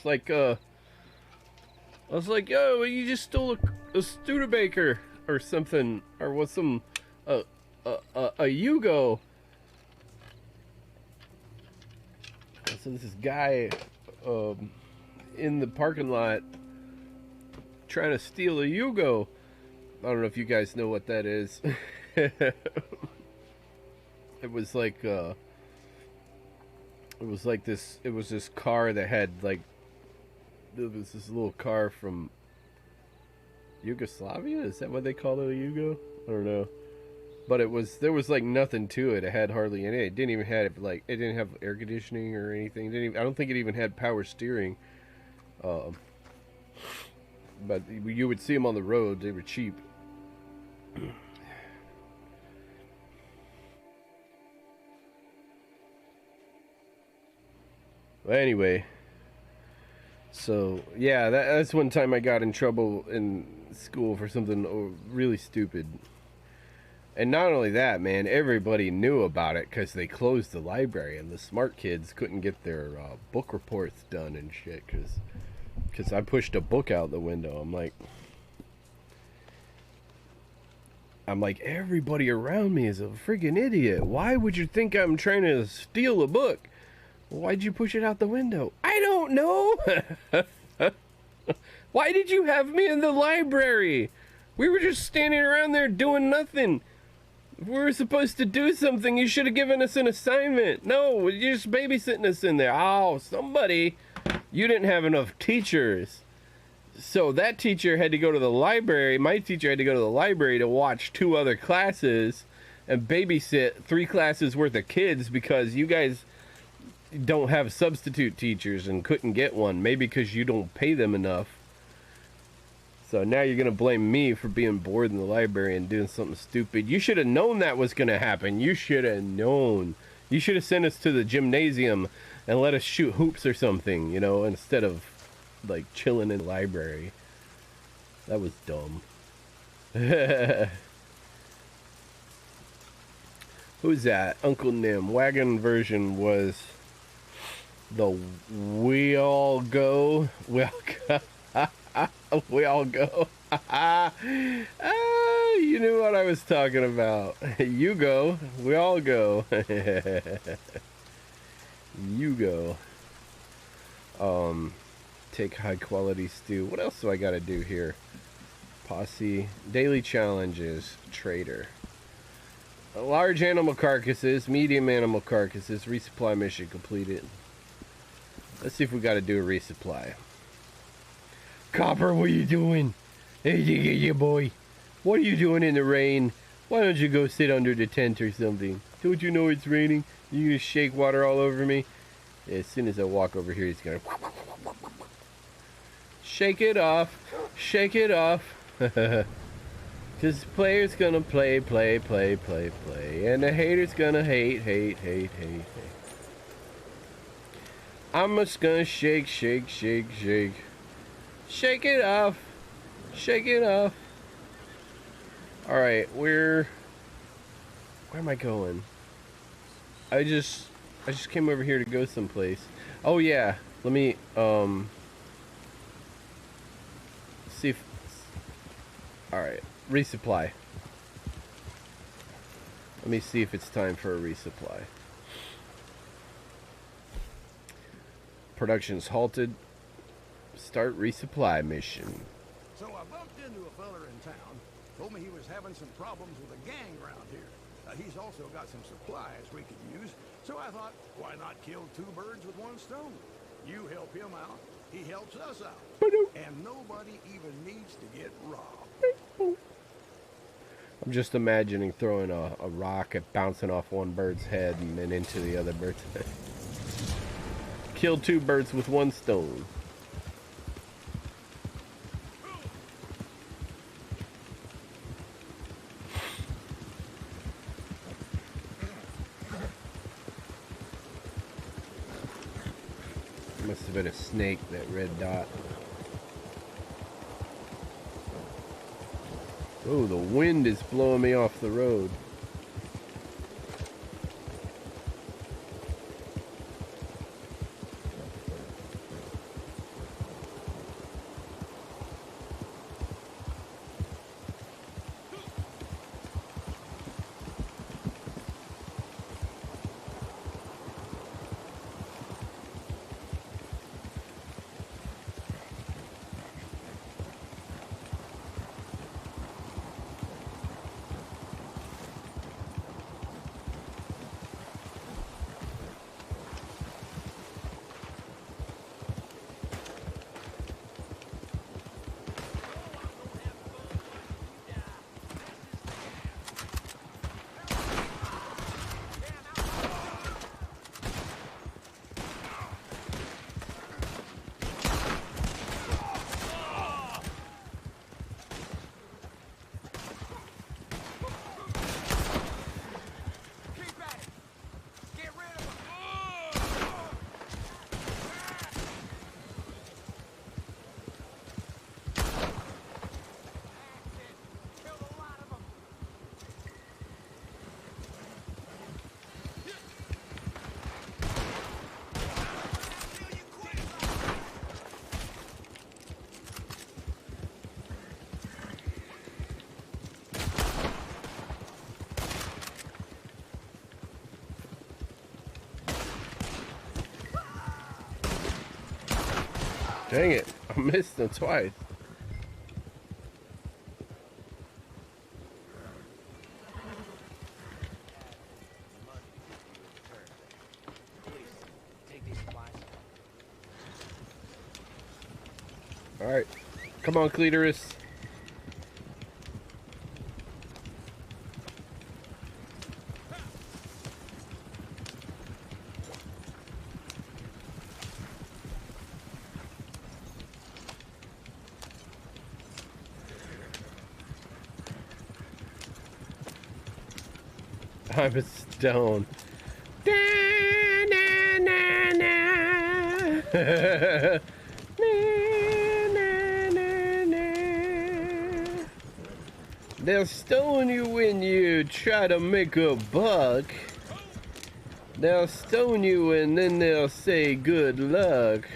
[SPEAKER 2] like, I was like, yo, well, you just stole a Studebaker or something, or was some a Hugo. So this guy in the parking lot trying to steal a Hugo. I don't know if you guys know what that is. It was like this car that had like, it was this little car from Yugoslavia? Is that what they call it, a Hugo? I don't know. But there was like nothing to it. It had hardly any. It didn't even have like, it didn't have air conditioning or anything. I don't think it even had power steering. But you would see them on the road. They were cheap. Well, anyway, so yeah, that's one time I got in trouble in school for something really stupid. And not only that, man, everybody knew about it because they closed the library, and the smart kids couldn't get their book reports done and shit because I pushed a book out the window. I'm like, everybody around me is a friggin' idiot. Why would you think I'm trying to steal a book? Why'd you push it out the window? I don't know. Why did you have me in the library? We were just standing around there doing nothing. If we were supposed to do something, you should have given us an assignment. No, you're just babysitting us in there. Oh, somebody. You didn't have enough teachers. So that teacher had to go to the library. My teacher had to go to the library to watch 2 other classes and babysit 3 classes worth of kids because you guys don't have substitute teachers and couldn't get one. Maybe because you don't pay them enough. So now you're going to blame me for being bored in the library and doing something stupid. You should have known that was going to happen. You should have known. You should have sent us to the gymnasium and let us shoot hoops or something, you know, instead of, like, chilling in the library. That was dumb. Who's that? Uncle Nim. Wagon version was the We All Go. We All Go. We All Go. You knew what I was talking about. You go. We all go. You go. Take high quality stew. What else do I gotta do here? Posse. Daily challenges. Trader. Large animal carcasses. Medium animal carcasses. Resupply mission completed. Let's see if we gotta do a resupply. Copper, what are you doing? Hey, yeah, boy. What are you doing in the rain? Why don't you go sit under the tent or something? Don't you know it's raining? You gonna shake water all over me? As soon as I walk over here, he's gonna shake it off. Shake it off. Cause the player's gonna play. And the hater's gonna hate. I'm just gonna shake. Shake it off. Shake it off. Alright, where am I going? I just came over here to go someplace. Oh yeah, let me see if alright, resupply. Let me see if it's time for a resupply. Production's halted. Start resupply mission.
[SPEAKER 6] So I bumped into a feller in town. Told me he was having some problems with a gang around here. He's also got some supplies we could use. So I thought, why not kill two birds with one stone? You help him out, he helps us out. And nobody even needs to get robbed.
[SPEAKER 2] I'm just imagining throwing a rock and bouncing off one bird's head and then into the other bird's head. Kill two birds with one stone. Must have been a snake, that red dot. Oh, the wind is blowing me off the road. Dang it, I missed them twice. Alright, come on, Cletus. I'm a stone. They'll stone you when you try to make a buck. They'll stone you and then they'll say good luck.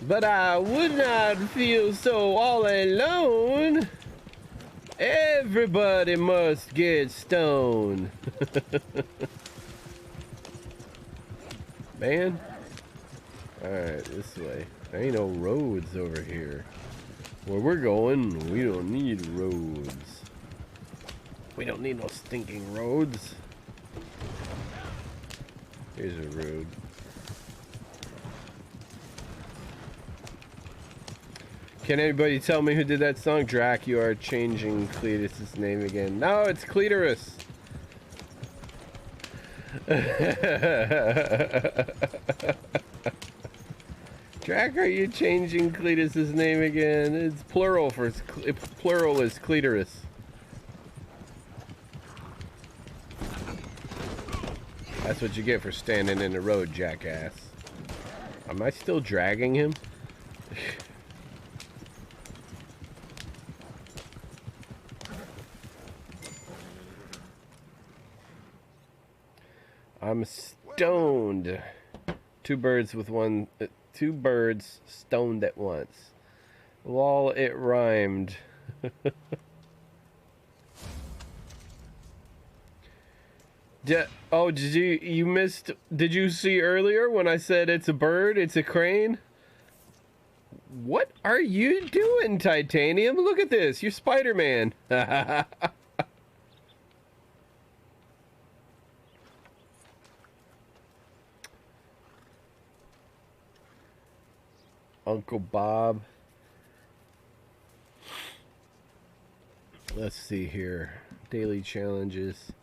[SPEAKER 2] But I would not feel so all alone. Everybody must get stoned. Man. Alright, this way. There ain't no roads over here. Where we're going, we don't need roads. We don't need no stinking roads. Here's a road. Can anybody tell me who did that song? Drac, you are changing Cletus's name again. No, it's Clitoris. Drac, are you changing Cletus's name again? It's plural for plural is clitoris. That's what you get for standing in the road, jackass. Am I still dragging him? I'm stoned. Two birds stoned at once. Lol, it rhymed. Did you see earlier when I said it's a bird, it's a crane? What are you doing, Titanium? Look at this, you're Spider-Man. Uncle Bob. Let's see here. Daily challenges.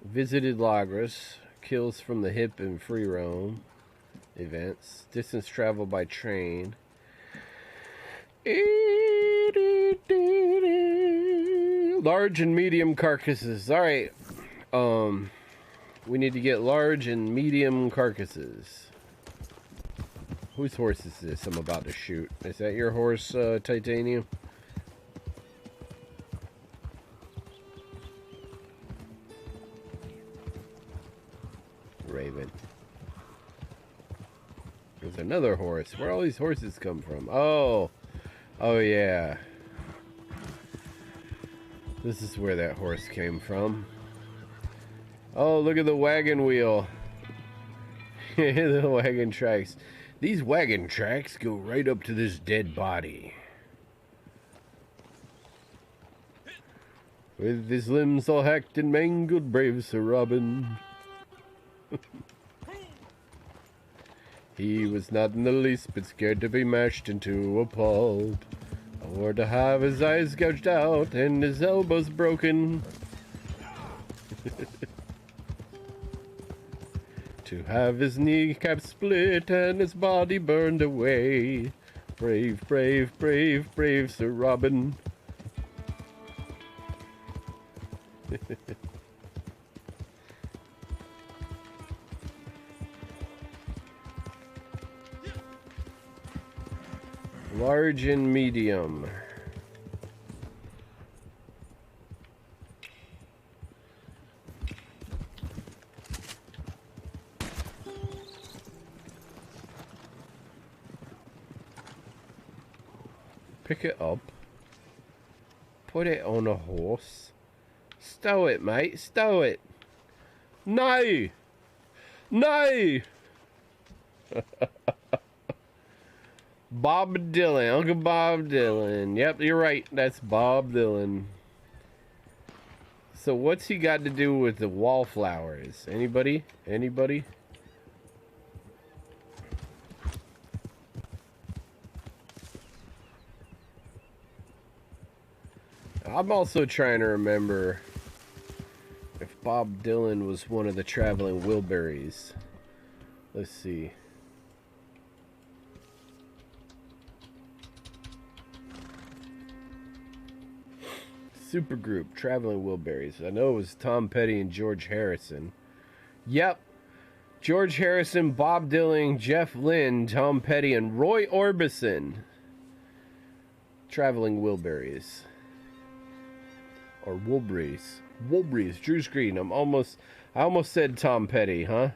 [SPEAKER 2] Visited Lagos. Kills from the hip and free roam. Events. Distance travel by train. Large and medium carcasses. Alright. We need to get large and medium carcasses. Whose horse is this I'm about to shoot? Is that your horse, Titanium? Raven. There's another horse. Where all these horses come from? Oh. Oh, yeah. This is where that horse came from. Oh, look at the wagon wheel. The wagon tracks. These wagon tracks go right up to this dead body. With his limbs all hacked and mangled, brave Sir Robin. He was not in the least bit scared to be mashed into a pulp, or to have his eyes gouged out and his elbows broken. To have his kneecap split and his body burned away. Brave, brave, brave, brave Sir Robin. Large and medium. Pick it up. Put it on a horse. Stow it, mate. Stow it. No! No! Bob Dylan. Uncle Bob Dylan. Yep, you're right. That's Bob Dylan. So what's he got to do with the wallflowers? Anybody? Anybody? I'm also trying to remember if Bob Dylan was one of the traveling Wilburys. Let's see. Supergroup, Traveling Wilburys. I know it was Tom Petty and George Harrison. Yep. George Harrison, Bob Dylan, Jeff Lynne, Tom Petty, and Roy Orbison. Traveling Wilburys. Or Woolbreeze. Woolbreeze, Drew Screen. I almost said Tom Petty, huh?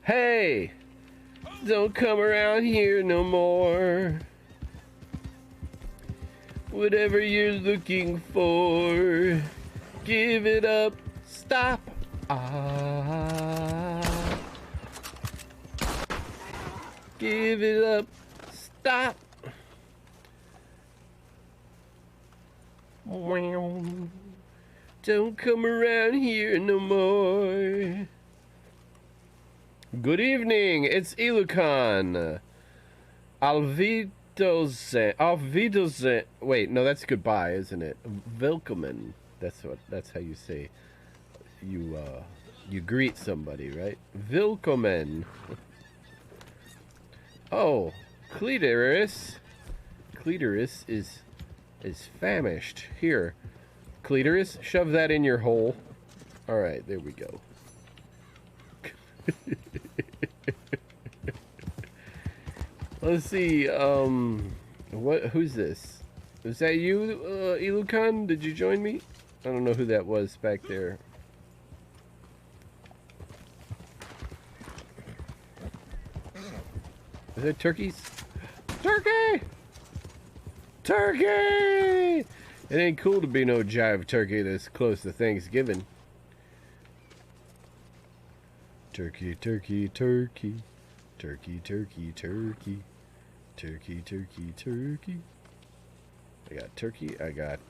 [SPEAKER 2] Hey! Don't come around here no more. Whatever you're looking for, give it up. Stop. Give it up. Stop. Don't come around here no more. Good evening. It's Ilukan. Alvidoze. Wait, no, that's goodbye, isn't it? Willkommen. That's how you say. You greet somebody, right? Willkommen. Oh, Clitoris. Clitoris is famished. Here, Clitoris, shove that in your hole. All right, there we go. Let's see. Who's this? Is that you, Ilukan? Did you join me? I don't know who that was back there. Is it turkeys? Turkey! Turkey! It ain't cool to be no jive turkey this close to Thanksgiving. Turkey, turkey, turkey. Turkey, turkey, turkey. Turkey, turkey, turkey. I got turkey. I got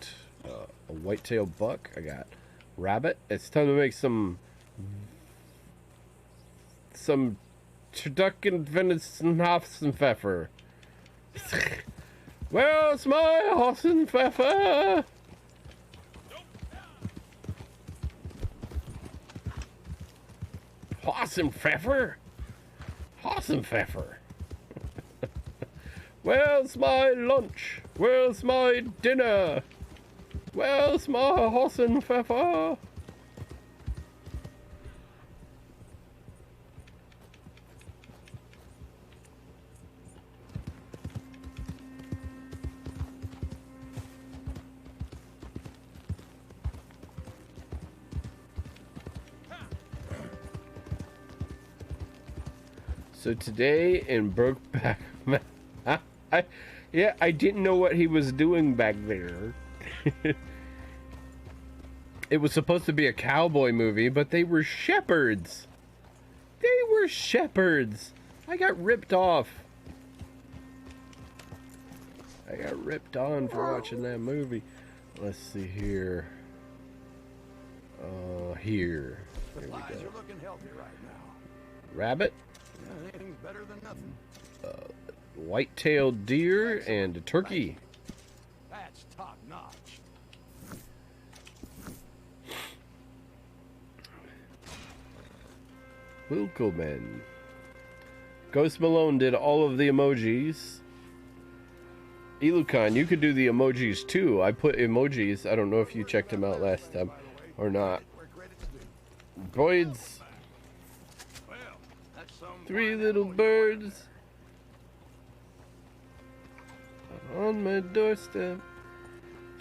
[SPEAKER 2] a white-tailed buck. I got rabbit. It's time to make some turducken venison-hopfen-pfeffer. Where's my Hopfen-pfeffer? Hopfen-pfeffer? Hopfen-pfeffer. Where's my lunch? Where's my dinner? Where's my Hopfen-pfeffer? So today in Brokeback, yeah, I didn't know what he was doing back there. It was supposed to be a cowboy movie, but they were shepherds. They were shepherds. I got ripped off. I got ripped on for watching that movie. Let's see here. Here. There we go.
[SPEAKER 6] You're looking healthy right now.
[SPEAKER 2] Rabbit.
[SPEAKER 6] Yeah, anything's better than nothing.
[SPEAKER 2] White-tailed deer and a turkey.
[SPEAKER 6] That's top notch.
[SPEAKER 2] Willkommen. Ghost Malone did all of the emojis. Ilukan, you could do the emojis too. I put emojis. I don't know if you checked them out last time or not. Boyd's three little birds on my doorstep,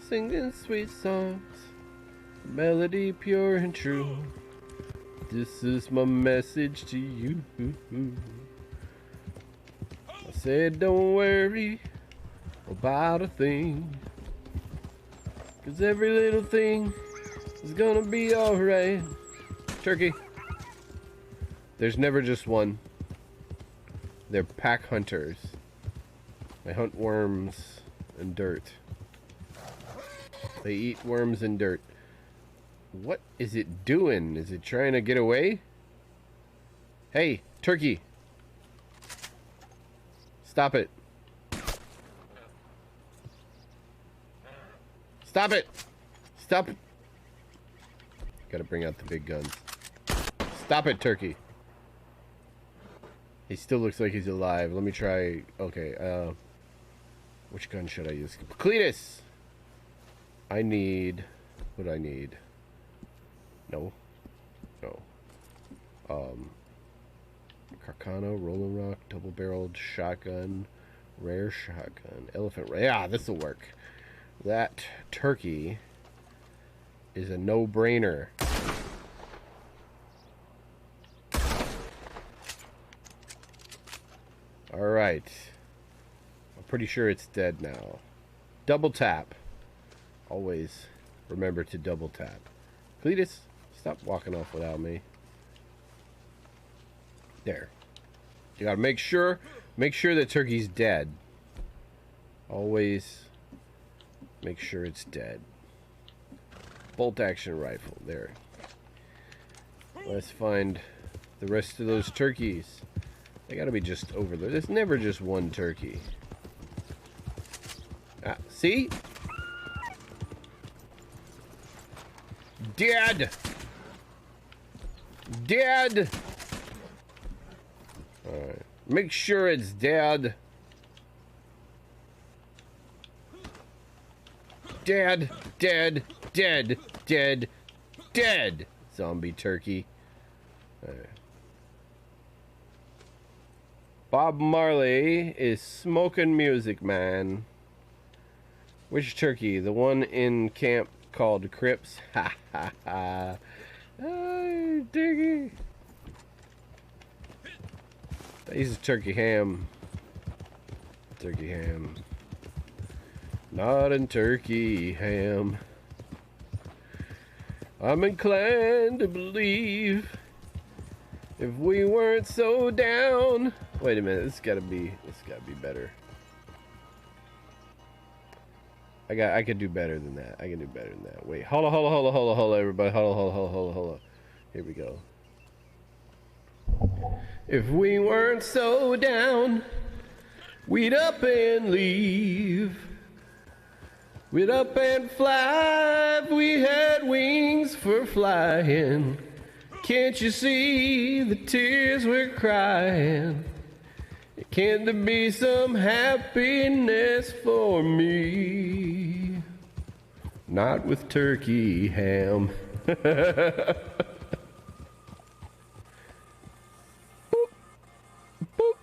[SPEAKER 2] singing sweet songs, melody pure and true. This is my message to you. I said, don't worry about a thing, 'cause every little thing is gonna be alright. Turkey. There's never just one. They're pack hunters. They hunt worms and dirt. They eat worms and dirt. What is it doing? Is it trying to get away? Hey, turkey. Stop it. Stop it. Stop. Gotta bring out the big guns. Stop it, turkey. He still looks like he's alive. Let me try. Okay, which gun should I use? Cletus! I need... What do I need? No. No. Carcano, Rolling Rock, double-barreled shotgun, Rare shotgun. Elephant. Yeah, this will work. That turkey is a no-brainer. Alright. I'm pretty sure it's dead now. Double tap. Always remember to double tap. Cletus, stop walking off without me. There. You gotta make sure the turkey's dead. Always make sure it's dead. Bolt action rifle. There. Let's find the rest of those turkeys. They gotta be just over there. There's never just one turkey. Ah, see? Dead! Dead! Alright. Make sure it's dead. Dead, dead, dead, dead, dead. Zombie turkey. Alright. Bob Marley is smoking music, man. Which turkey? The one in camp called Crips? Ha ha ha. Hey, Diggy. This is turkey ham. Turkey ham. Not in turkey ham. I'm inclined to believe if we weren't so down. Wait a minute, this gotta be better. I could do better than that. I can do better than that. Wait, hold on, everybody. Hold on. Here we go. If we weren't so down, we'd up and leave. We'd up and fly if we had wings for flying. Can't you see the tears we're crying? Can there be some happiness for me? Not with turkey ham. Boop. Boop.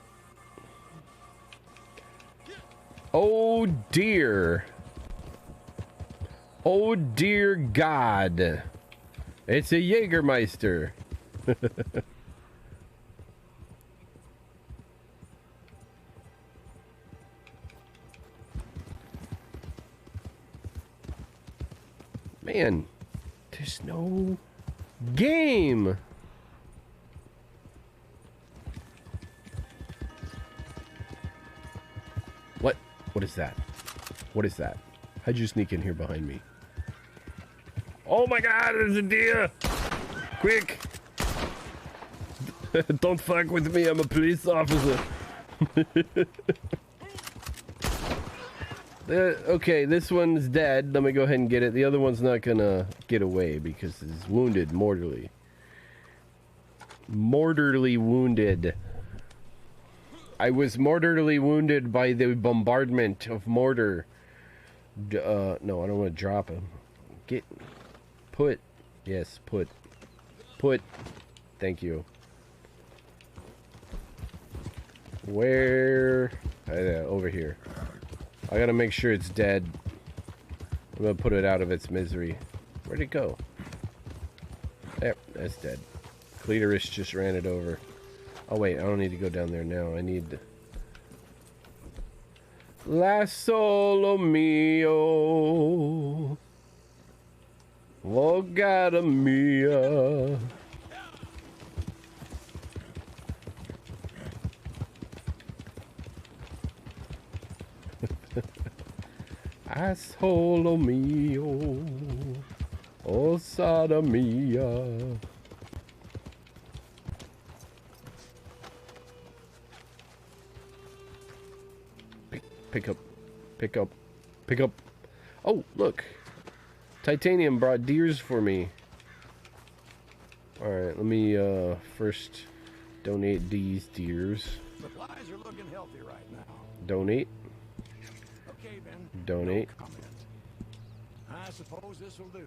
[SPEAKER 2] Oh dear. Oh dear God. It's a Jägermeister. Man, there's no game. What is that? What is that? How'd you sneak in here behind me? Oh my God, there's a deer! Quick! Don't fuck with me, I'm a police officer. Okay, this one's dead. Let me go ahead and get it. The other one's not gonna get away because it's wounded mortally. Mortally wounded. I was mortally wounded by the bombardment of mortar. No, I don't want to drop him. Put. Yes, put. Thank you. Where? Over here. I gotta make sure it's dead. I'm gonna put it out of its misery. Where'd it go? There, that's dead. Clitoris just ran it over. Oh wait, I don't need to go down there now. I need... La solo mio. Logada mia. Asshole mio, osada mia. Pick up. Oh, look. Titanium brought deers for me. Alright, let me first donate these deers.
[SPEAKER 6] Supplies are looking healthy right now.
[SPEAKER 2] Donate.
[SPEAKER 6] Okay, Ben.
[SPEAKER 2] Donate.
[SPEAKER 6] No comment. I suppose this will do.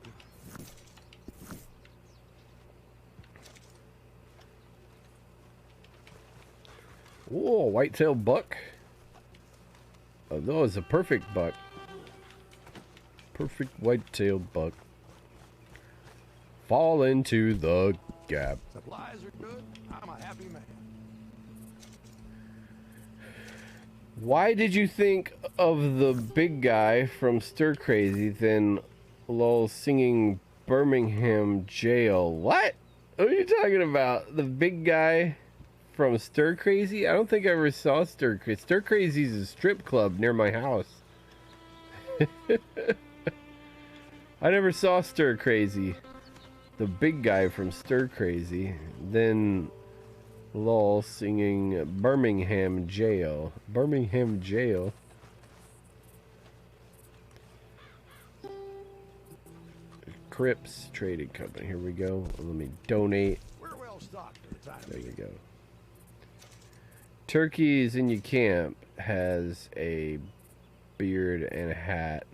[SPEAKER 2] Whoa, whitetail buck. Oh, that was a perfect buck. Perfect white-tailed buck. Fall into the gap.
[SPEAKER 6] Supplies are good. I'm a happy man.
[SPEAKER 2] Why did you think of the big guy from Stir Crazy then lol singing Birmingham Jail? What? What are you talking about? The big guy from Stir Crazy? I don't think I ever saw Stir Crazy. Stir Crazy's a strip club near my house. I never saw Stir Crazy. The big guy from Stir Crazy. Then lol singing Birmingham Jail. Birmingham Jail. Crips Trading Company. Here we go. Let me donate.
[SPEAKER 6] We're well stocked for the time
[SPEAKER 2] There
[SPEAKER 6] being.
[SPEAKER 2] you go. Turkeys in your camp has a beard and a hat.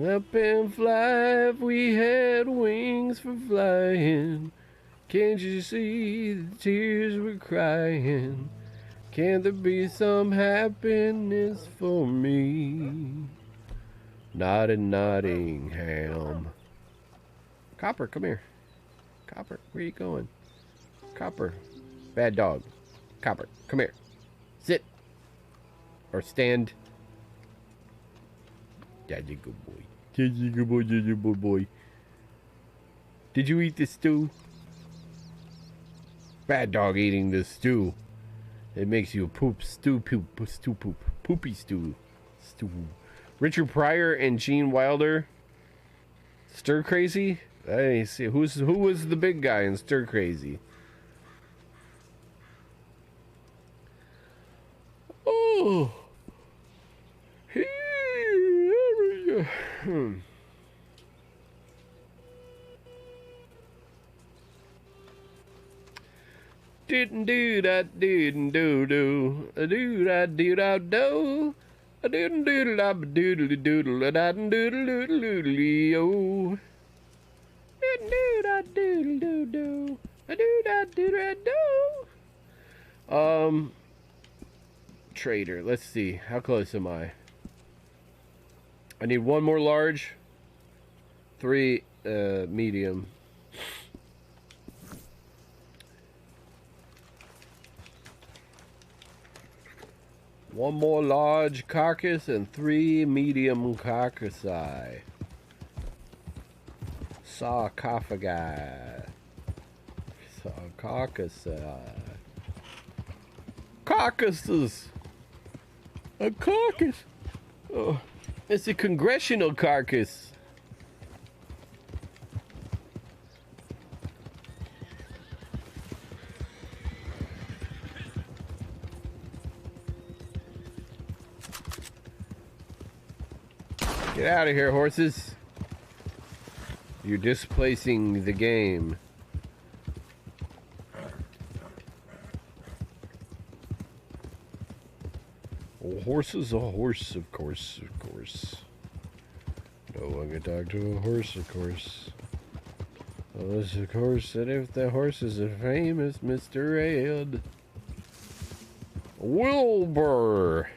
[SPEAKER 2] Up and fly, if we had wings for flying. Can't you see the tears we're crying? Can't there be some happiness for me? Not in Nottingham. Copper, come here. Copper, where you going? Copper. Bad dog. Copper, come here. Sit. Or stand. Dad's a good boy. Dad's a good boy, dad's a good boy. Did you eat the stew? Bad dog eating the stew. It makes you poop. Stew poop. Stew poop. Poopy stew. Stew. Richard Pryor and Gene Wilder. Stir Crazy? I see. Who was the big guy in Stir Crazy? Oh. Here we go. Didn't do that, didn't do do, a do that, do that do. I didn't doodle up doodle doodle, I didn't doodle doodle doodle oh. Didn't do that doodle doo doo, I do that doodle do. Trader, let's see, how close am I? I need one more large, 3 medium. One more large carcass and 3 medium carcassi. Sarcophagi. Sarcophagus. Carcasses. A carcass. Oh, it's a congressional carcass. Get out of here, horses. You're displacing the game. A horse is a horse, of course, of course. No one can talk to a horse, of course. Unless, of course, that if the horse is a famous Mr. Ed. Wilbur.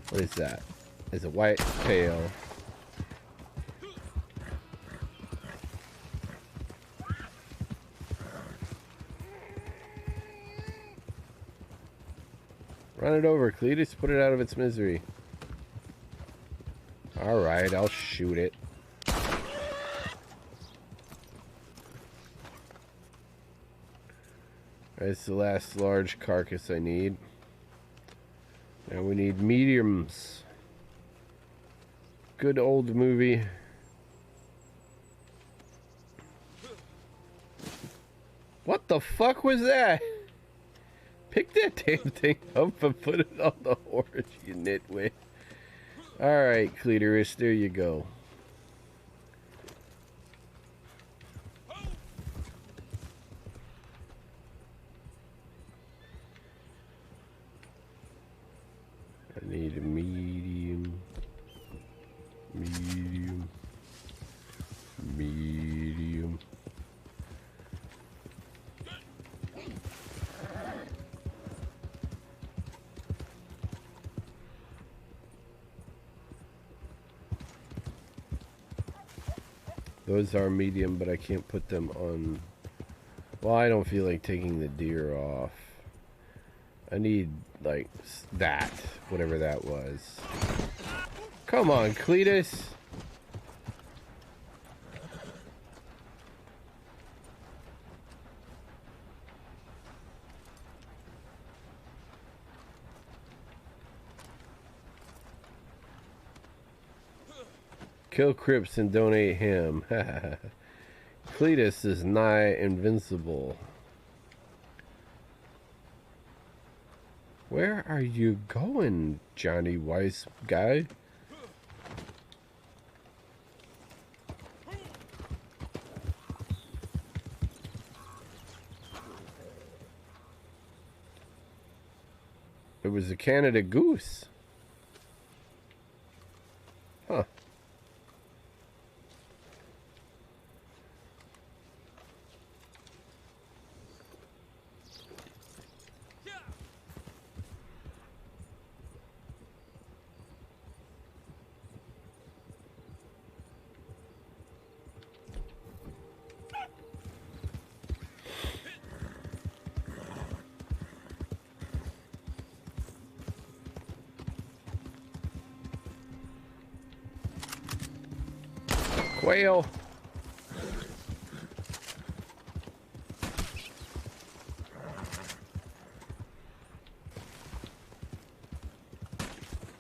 [SPEAKER 2] What is that? It's a white tail. Run it over, Cletus. Put it out of its misery. Alright, I'll shoot it. That's the last large carcass I need. Now we need mediums. Good old movie. What the fuck was that? Pick that damn thing up and put it on the horse, you nitwit. Alright, Cletus, there you go. I need a medium, medium, medium. Those are medium, but I can't put them on. Well, I don't feel like taking the deer off. I need, like, that. Whatever that was. Come on, Cletus. Kill Crips and donate him. Cletus is nigh invincible. Where are you going, Johnny Weiss guy? It was a Canada goose. Huh. Quail.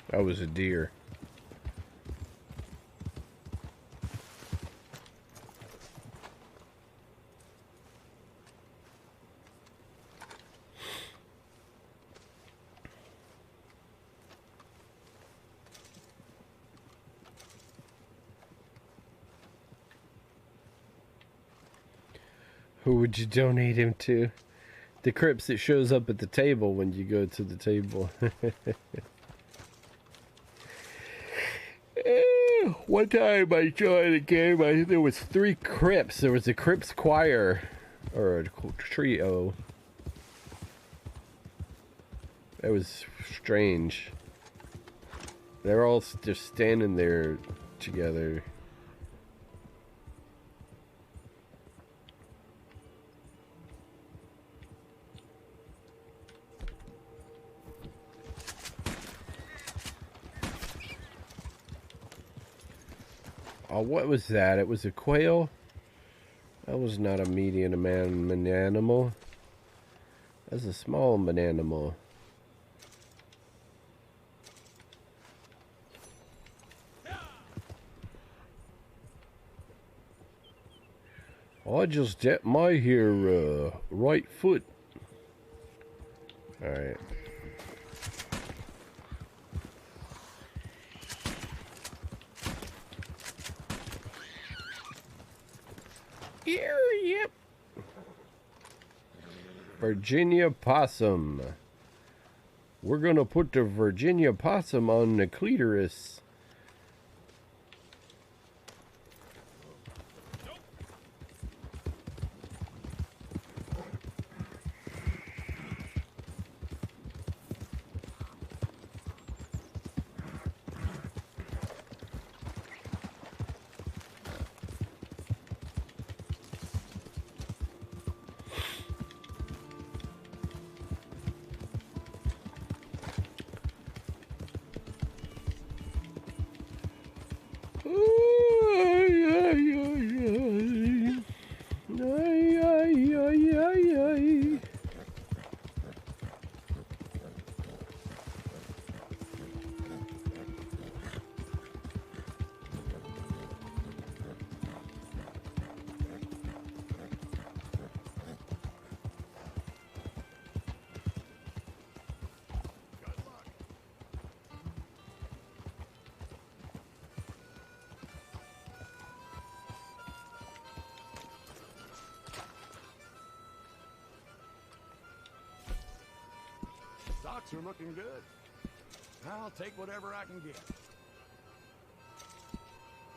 [SPEAKER 2] That was a deer. Who would you donate him to? The Crips that shows up at the table when you go to the table. One time I joined a game, there was 3 Crips. There was a Crips choir, or a trio. That was strange. They're all just standing there together. Oh, what was that? It was a quail? That was not a medium animal. That's a small animal. I just hit my here right foot. All right. Here, yep. Virginia possum. We're gonna put the Virginia possum on the clitoris.
[SPEAKER 6] Stocks are looking good. I'll take whatever I can get.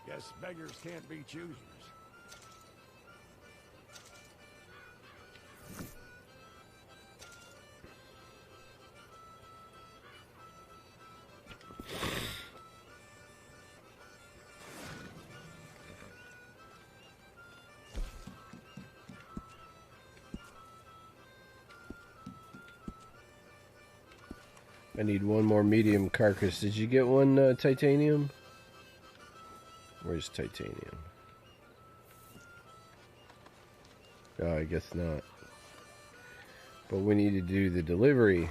[SPEAKER 6] Guess beggars can't be choosers.
[SPEAKER 2] I need one more medium carcass. Did you get one titanium? Where's titanium? Oh, I guess not. But we need to do the delivery.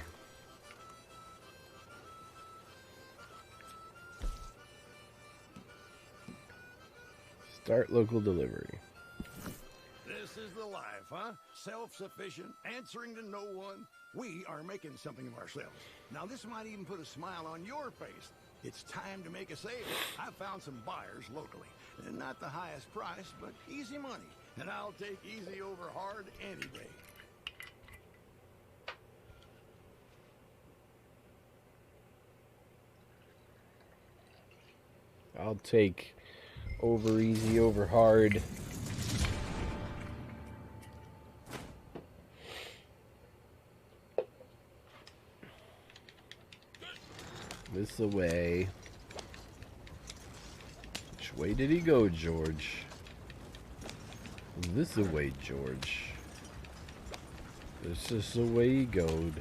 [SPEAKER 2] Start local delivery.
[SPEAKER 6] This is the life, huh? Self-sufficient, answering to no one. We are making something of ourselves. Now, this might even put a smile on your face. It's time to make a sale. I've found some buyers locally. And not the highest price, but easy money. And I'll take easy over hard any day.
[SPEAKER 2] I'll take over easy over hard. This the way. Which way did he go, George? This the way, George. This is the way he goed.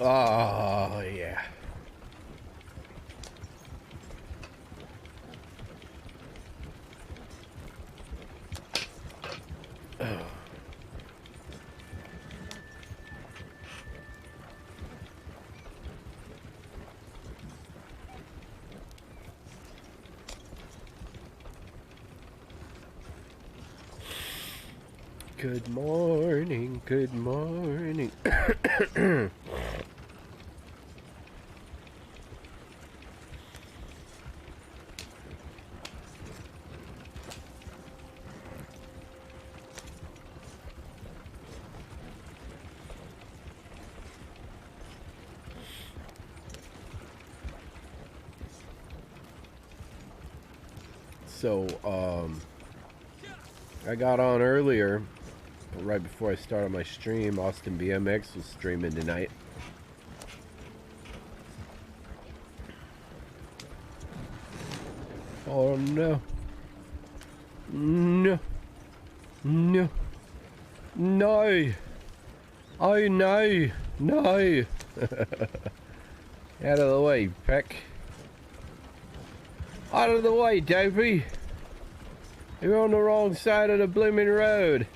[SPEAKER 2] Oh, yeah. Oh. Good morning, good morning. So, I got on earlier, right before I started my stream. Austin BMX was streaming tonight. Oh no. No. No. No. Oh no. No. Out of the way, Peck. Out of the way, Dopey. You're on the wrong side of the blooming road.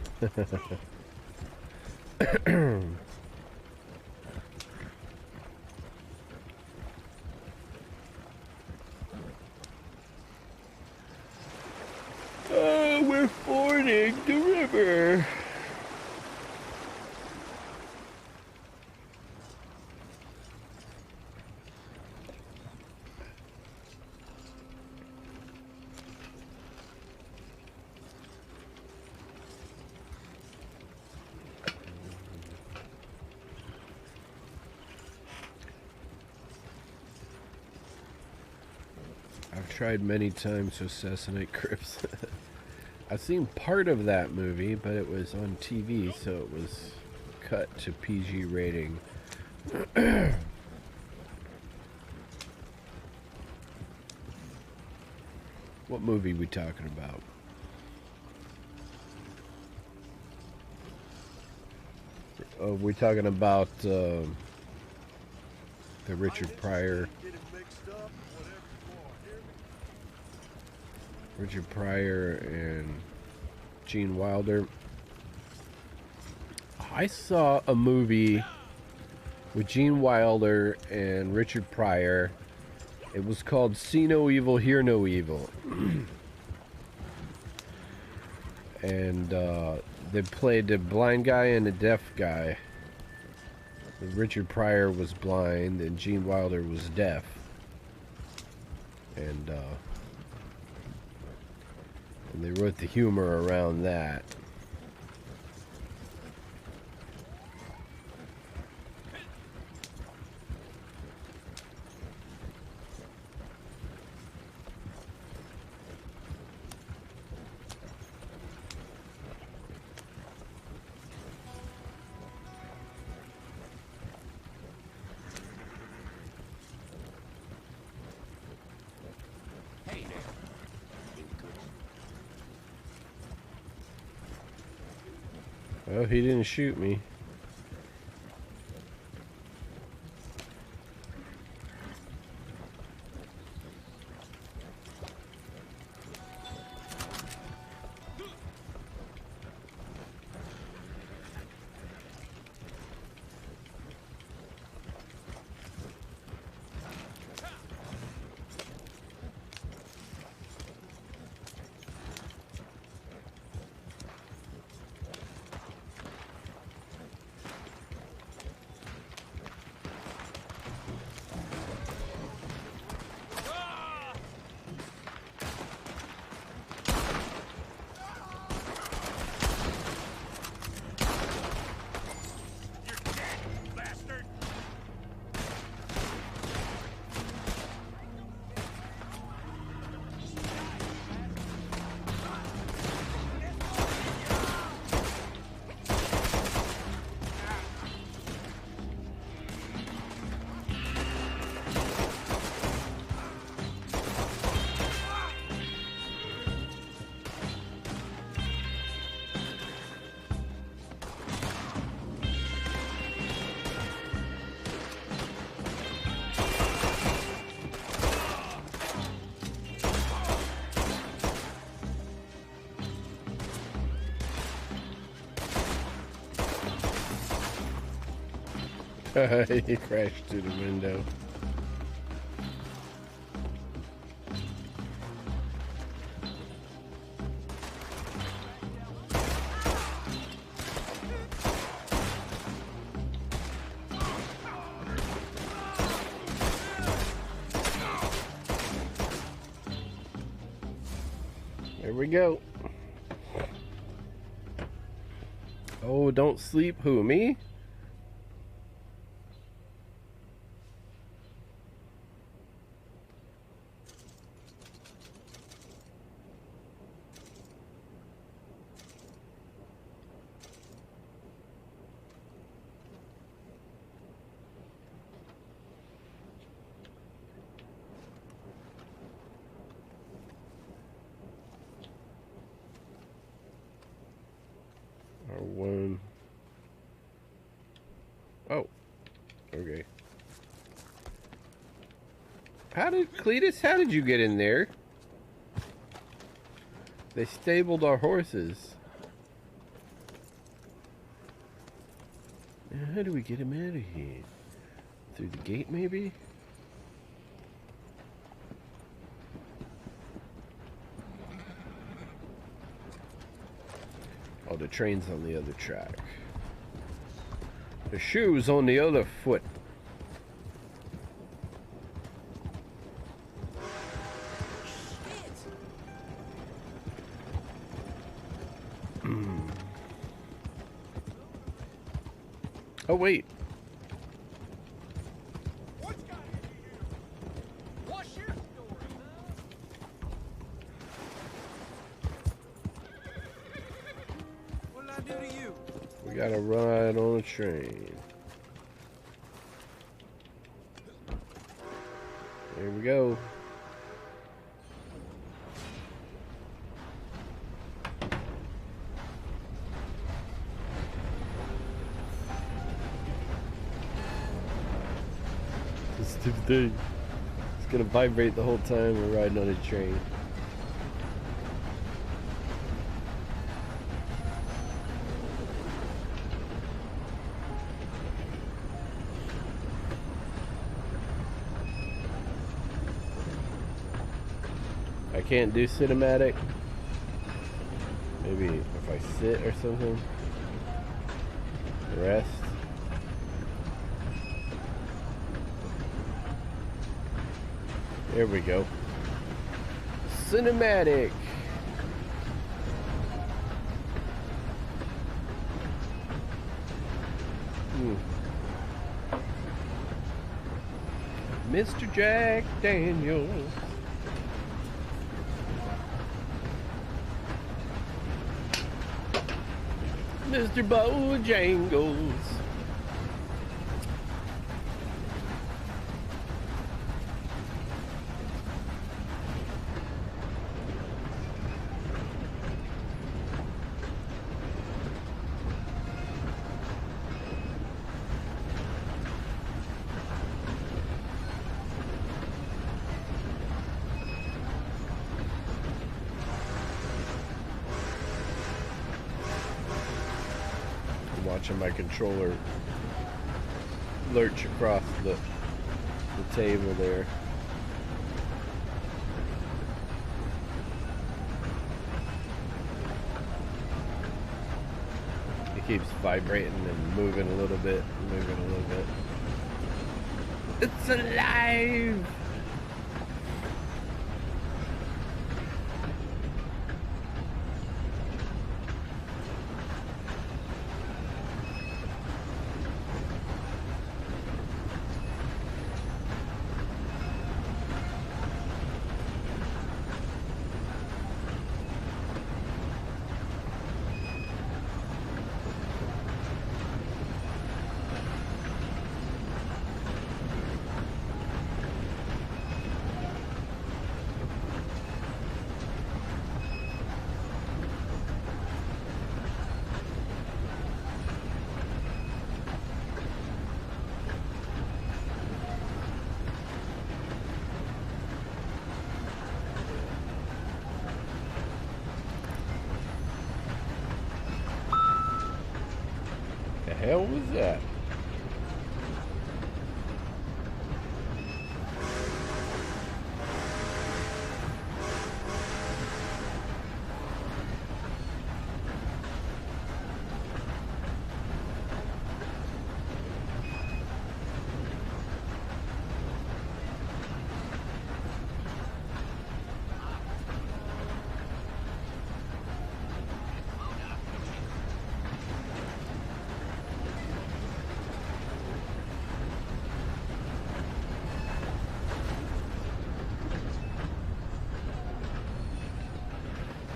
[SPEAKER 2] Oh, we're fording the river. I've tried many times to assassinate Crips. I've seen part of that movie, but it was on TV, so it was cut to PG rating. What movie we talking about? We're talking about the Richard Pryor. Richard Pryor and Gene Wilder. I saw a movie with Gene Wilder and Richard Pryor. It was called See No Evil, Hear No Evil. And they played the blind guy and the deaf guy. Richard Pryor was blind and Gene Wilder was deaf. And they wrote the humor around that. Oh, he didn't shoot me. He crashed through the window. There we go. Oh, don't sleep. Who, me? R1. Oh, okay. How did Cletus? How did you get in there? They stabled our horses. Now, how do we get him out of here? Through the gate, maybe? Oh, the train's on the other track. The shoe's on the other foot. Oh, wait. We got a ride on a train. There we go. This stupid thing. It's gonna vibrate the whole time we're riding on a train. I can't do cinematic. Maybe if I sit or something. Rest. There we go. Cinematic. Mr. Jack Daniels. Mr. Bojangles. watching my controller lurch across the table there. It keeps vibrating and moving a little bit, It's alive! The hell was that?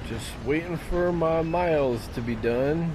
[SPEAKER 2] Just waiting for my miles to be done.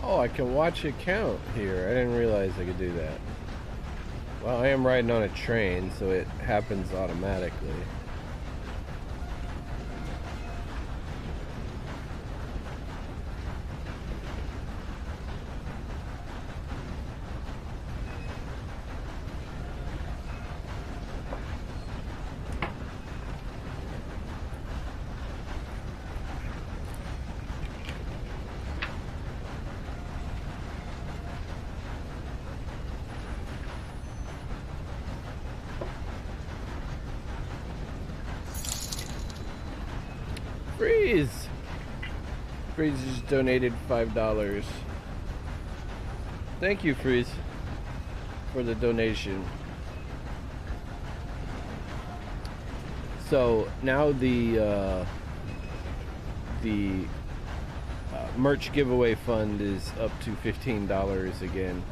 [SPEAKER 2] Oh, I can watch it count here. I didn't realize I could do that. Well, I am riding on a train, so it happens automatically. Freeze! Freeze just donated $5. Thank you, Freeze, for the donation. So now the merch giveaway fund is up to $15 again.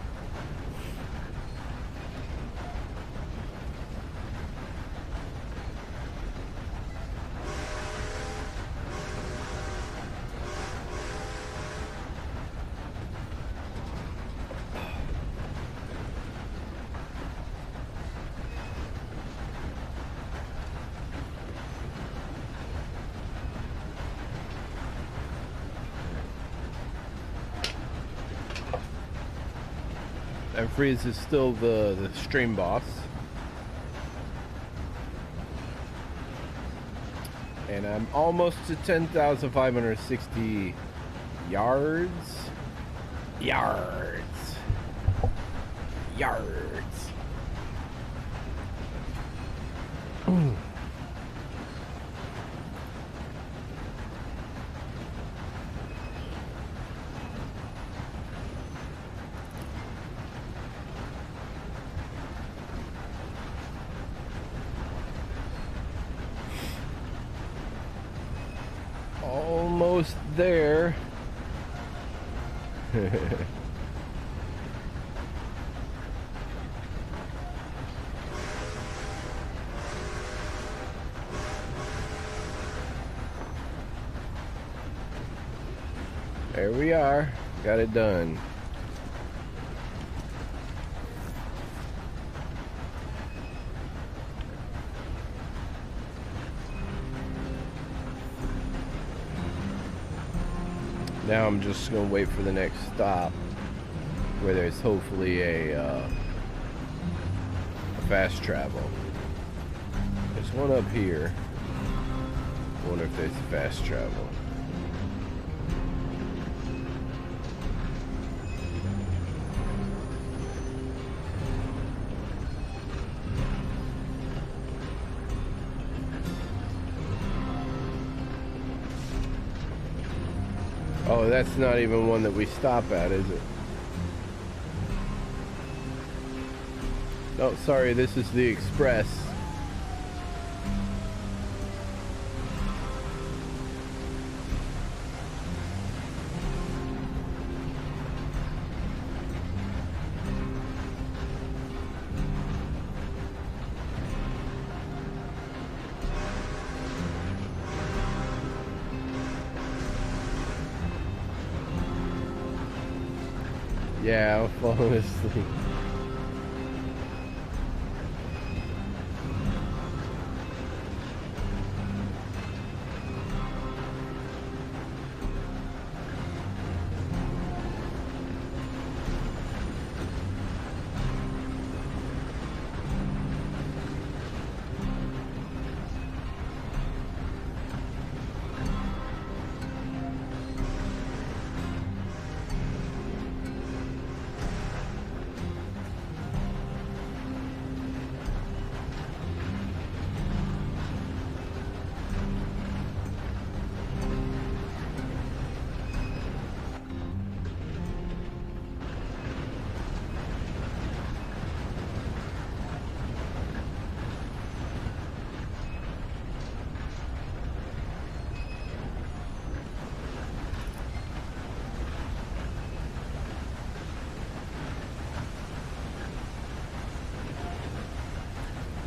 [SPEAKER 2] And Freeze is still the stream boss. And I'm almost to 10,560 yards. Yards. Almost there. There we are. Got it done. Now I'm just gonna wait for the next stop where there's hopefully a fast travel. There's one up here. I wonder if there's fast travel. Oh, that's not even one that we stop at, is it? No, sorry, this is the express. Yeah, I'm falling asleep.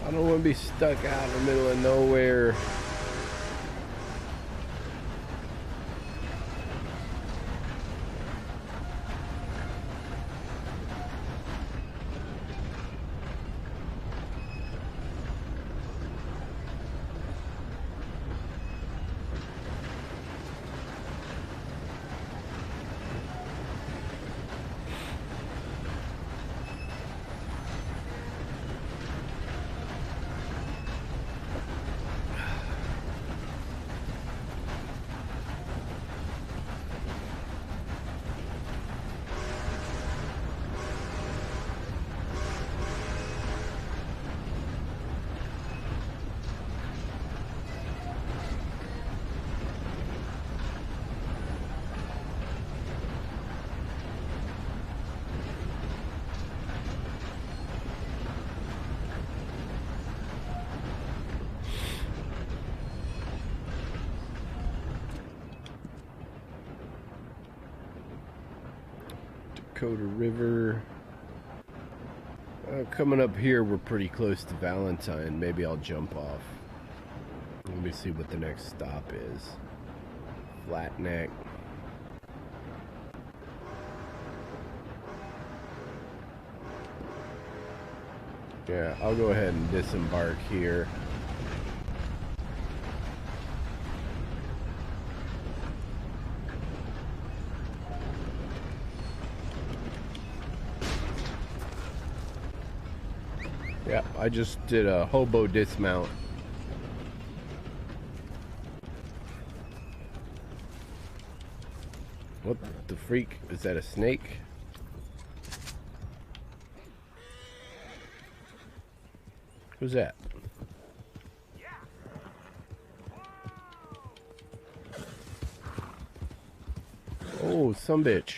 [SPEAKER 2] I don't want to be stuck out in the middle of nowhere. Dakota River. Coming up here, we're pretty close to Valentine. Maybe I'll jump off. Let me see what the next stop is. Flat Neck. Yeah, I'll go ahead and disembark here. Yeah, I just did a hobo dismount. What the freak? Is that a snake? Who's that? Oh, some bitch.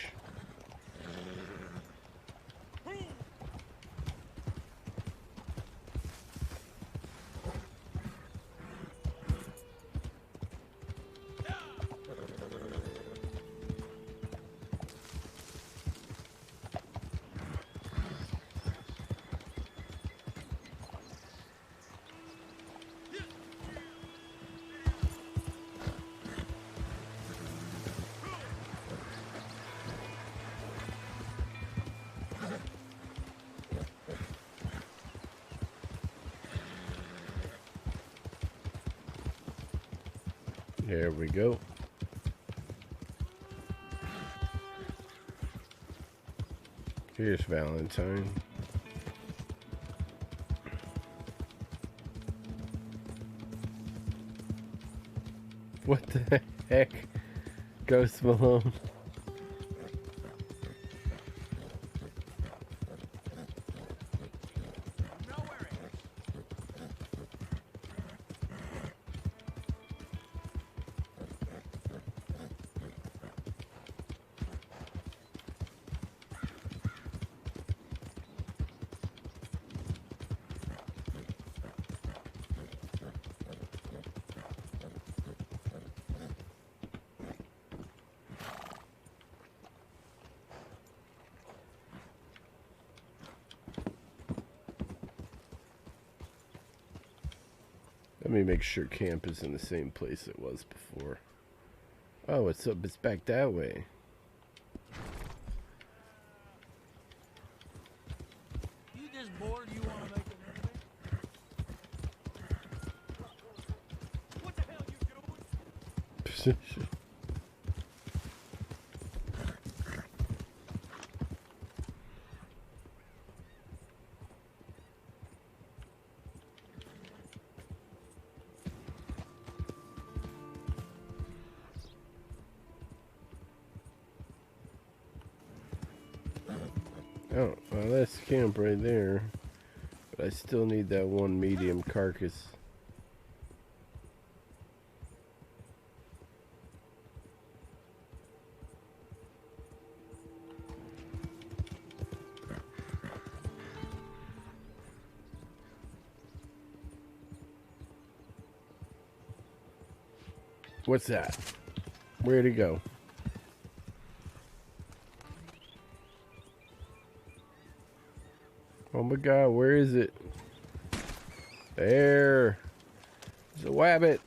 [SPEAKER 2] There we go. Here's Valentine. What the heck? Ghost Malone. Let me make sure camp is in the same place it was before. Oh, it's up. It's back that way.
[SPEAKER 6] You just bored? You want to make it? What the hell you doing?
[SPEAKER 2] Oh, well, that's camp right there. But I still need that one medium carcass. What's that? Where'd it go? Oh my god, where is it? There. There's a wabbit.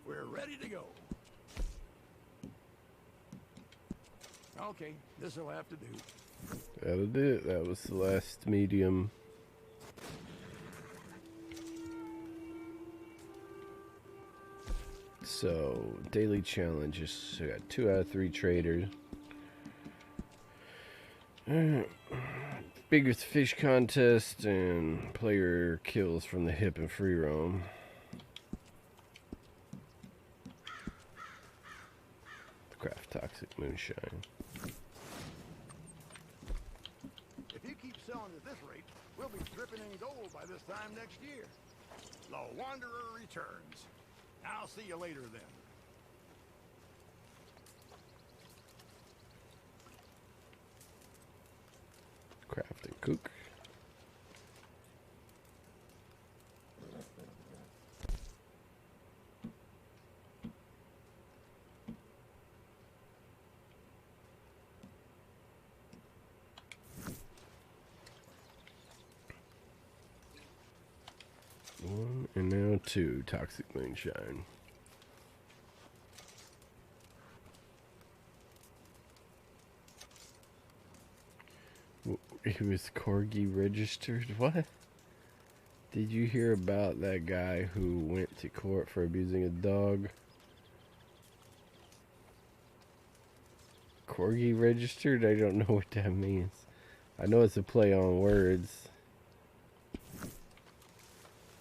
[SPEAKER 6] We're ready to go. Okay, this'll have to do.
[SPEAKER 2] That'll do it. That was the last medium. So, daily challenges. I got 2 out of 3 traders. Biggest fish contest and player kills from the hip and free roam. Craft toxic moonshine.
[SPEAKER 6] If you keep selling at this rate, we'll be dripping in gold by this time next year. The Wanderer returns. I'll see you later then.
[SPEAKER 2] Craft and cook. One and now 2 toxic moonshine. He was corgi registered? What? Did you hear about that guy who went to court for abusing a dog? Corgi registered? I don't know what that means. I know it's a play on words,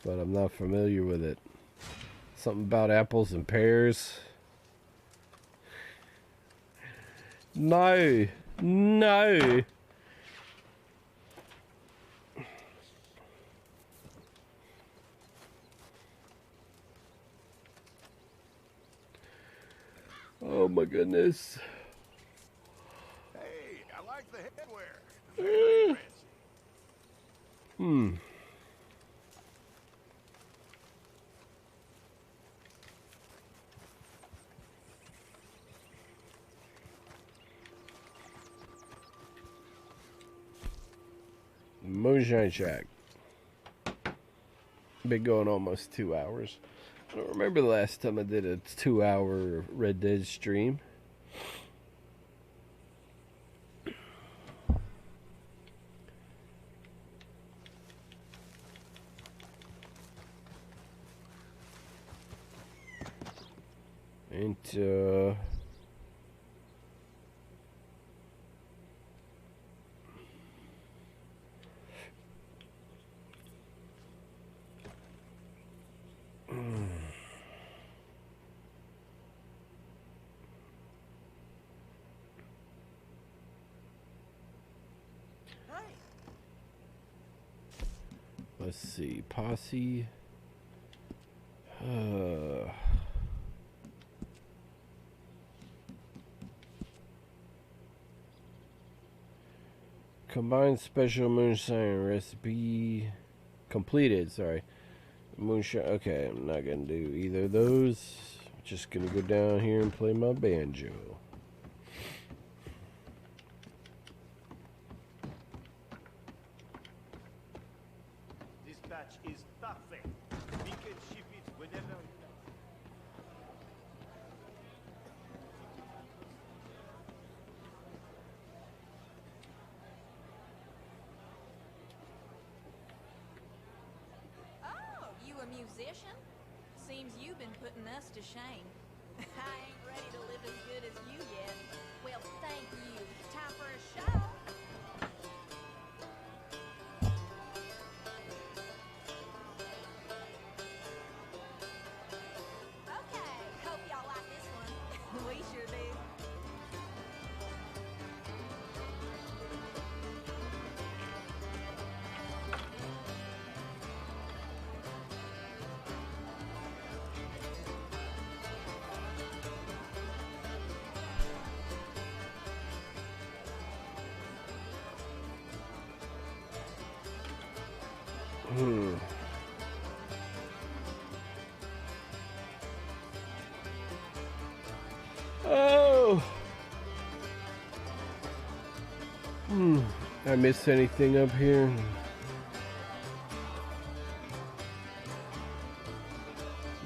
[SPEAKER 2] but I'm not familiar with it. Something about apples and pears? No! No! Oh my goodness.
[SPEAKER 6] Hey, I like the headwear. Very fancy.
[SPEAKER 2] Moonshine Shack. Been going almost 2 hours. I don't remember the last time I did a 2-hour Red Dead stream. And let's see, posse. Combined special moonshine recipe completed. Sorry, moonshine. Okay, I'm not gonna do either of those. I'm just gonna go down here and play my banjo.
[SPEAKER 7] This batch is perfect. We can ship it whenever it comes.
[SPEAKER 8] Oh, you a musician? Seems you've been putting us to shame. I ain't ready to live as good as you yet. Well, thank you. Time for a show. Okay, hope y'all like this one. We sure do.
[SPEAKER 2] Oh. I missed anything up here?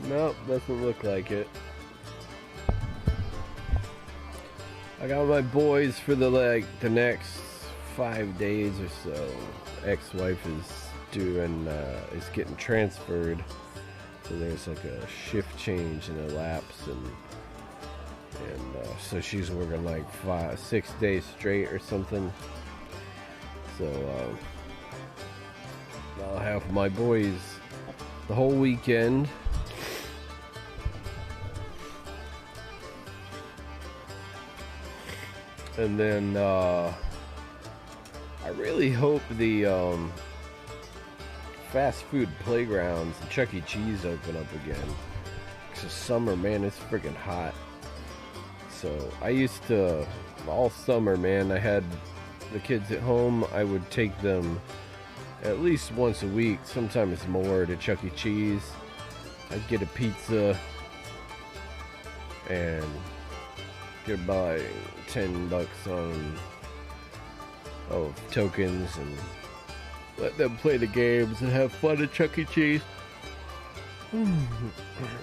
[SPEAKER 2] Nope, doesn't look like it. I got my boys for the next 5 days or so. Ex-wife is getting transferred, so there's like a shift change and a lapse, and so she's working like 6 days straight or something. So I'll have my boys the whole weekend. And then I really hope the fast food playgrounds and Chuck E. Cheese open up again. Because summer, man, it's freaking hot. So I used to, all summer, man, I had the kids at home. I would take them at least once a week, sometimes more, to Chuck E. Cheese. I'd get a pizza and get by $10 on tokens and let them play the games and have fun at Chuck E. Cheese.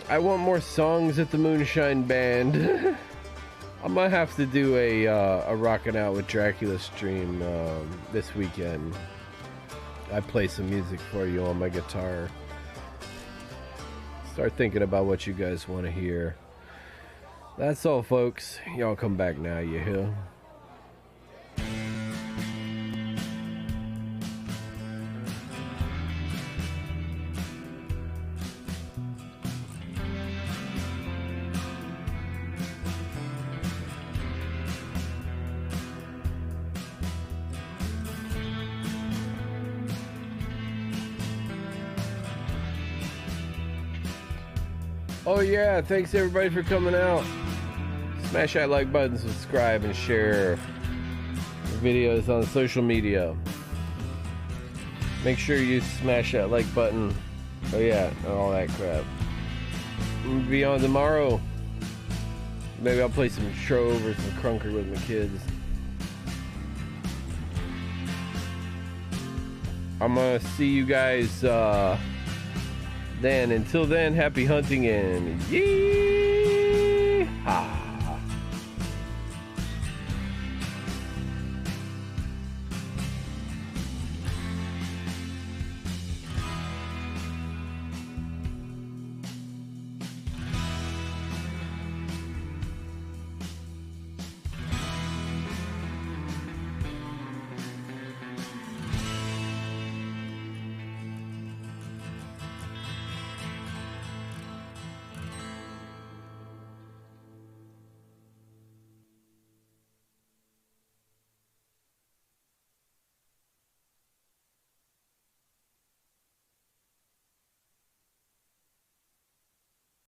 [SPEAKER 2] I want more songs at the Moonshine Band. I might have to do a Rockin' Out with Dracula stream this weekend. I play some music for you on my guitar. Start thinking about what you guys want to hear. That's all, folks. Y'all come back now, you hear? Oh yeah, thanks everybody for coming out. Smash that like button, subscribe, and share videos on social media. Make sure you smash that like button. Oh yeah, and all that crap. We'll be on tomorrow. Maybe I'll play some Trove or some Crunker with my kids. I'm gonna see you guys then. Until then, happy hunting and yeehaw!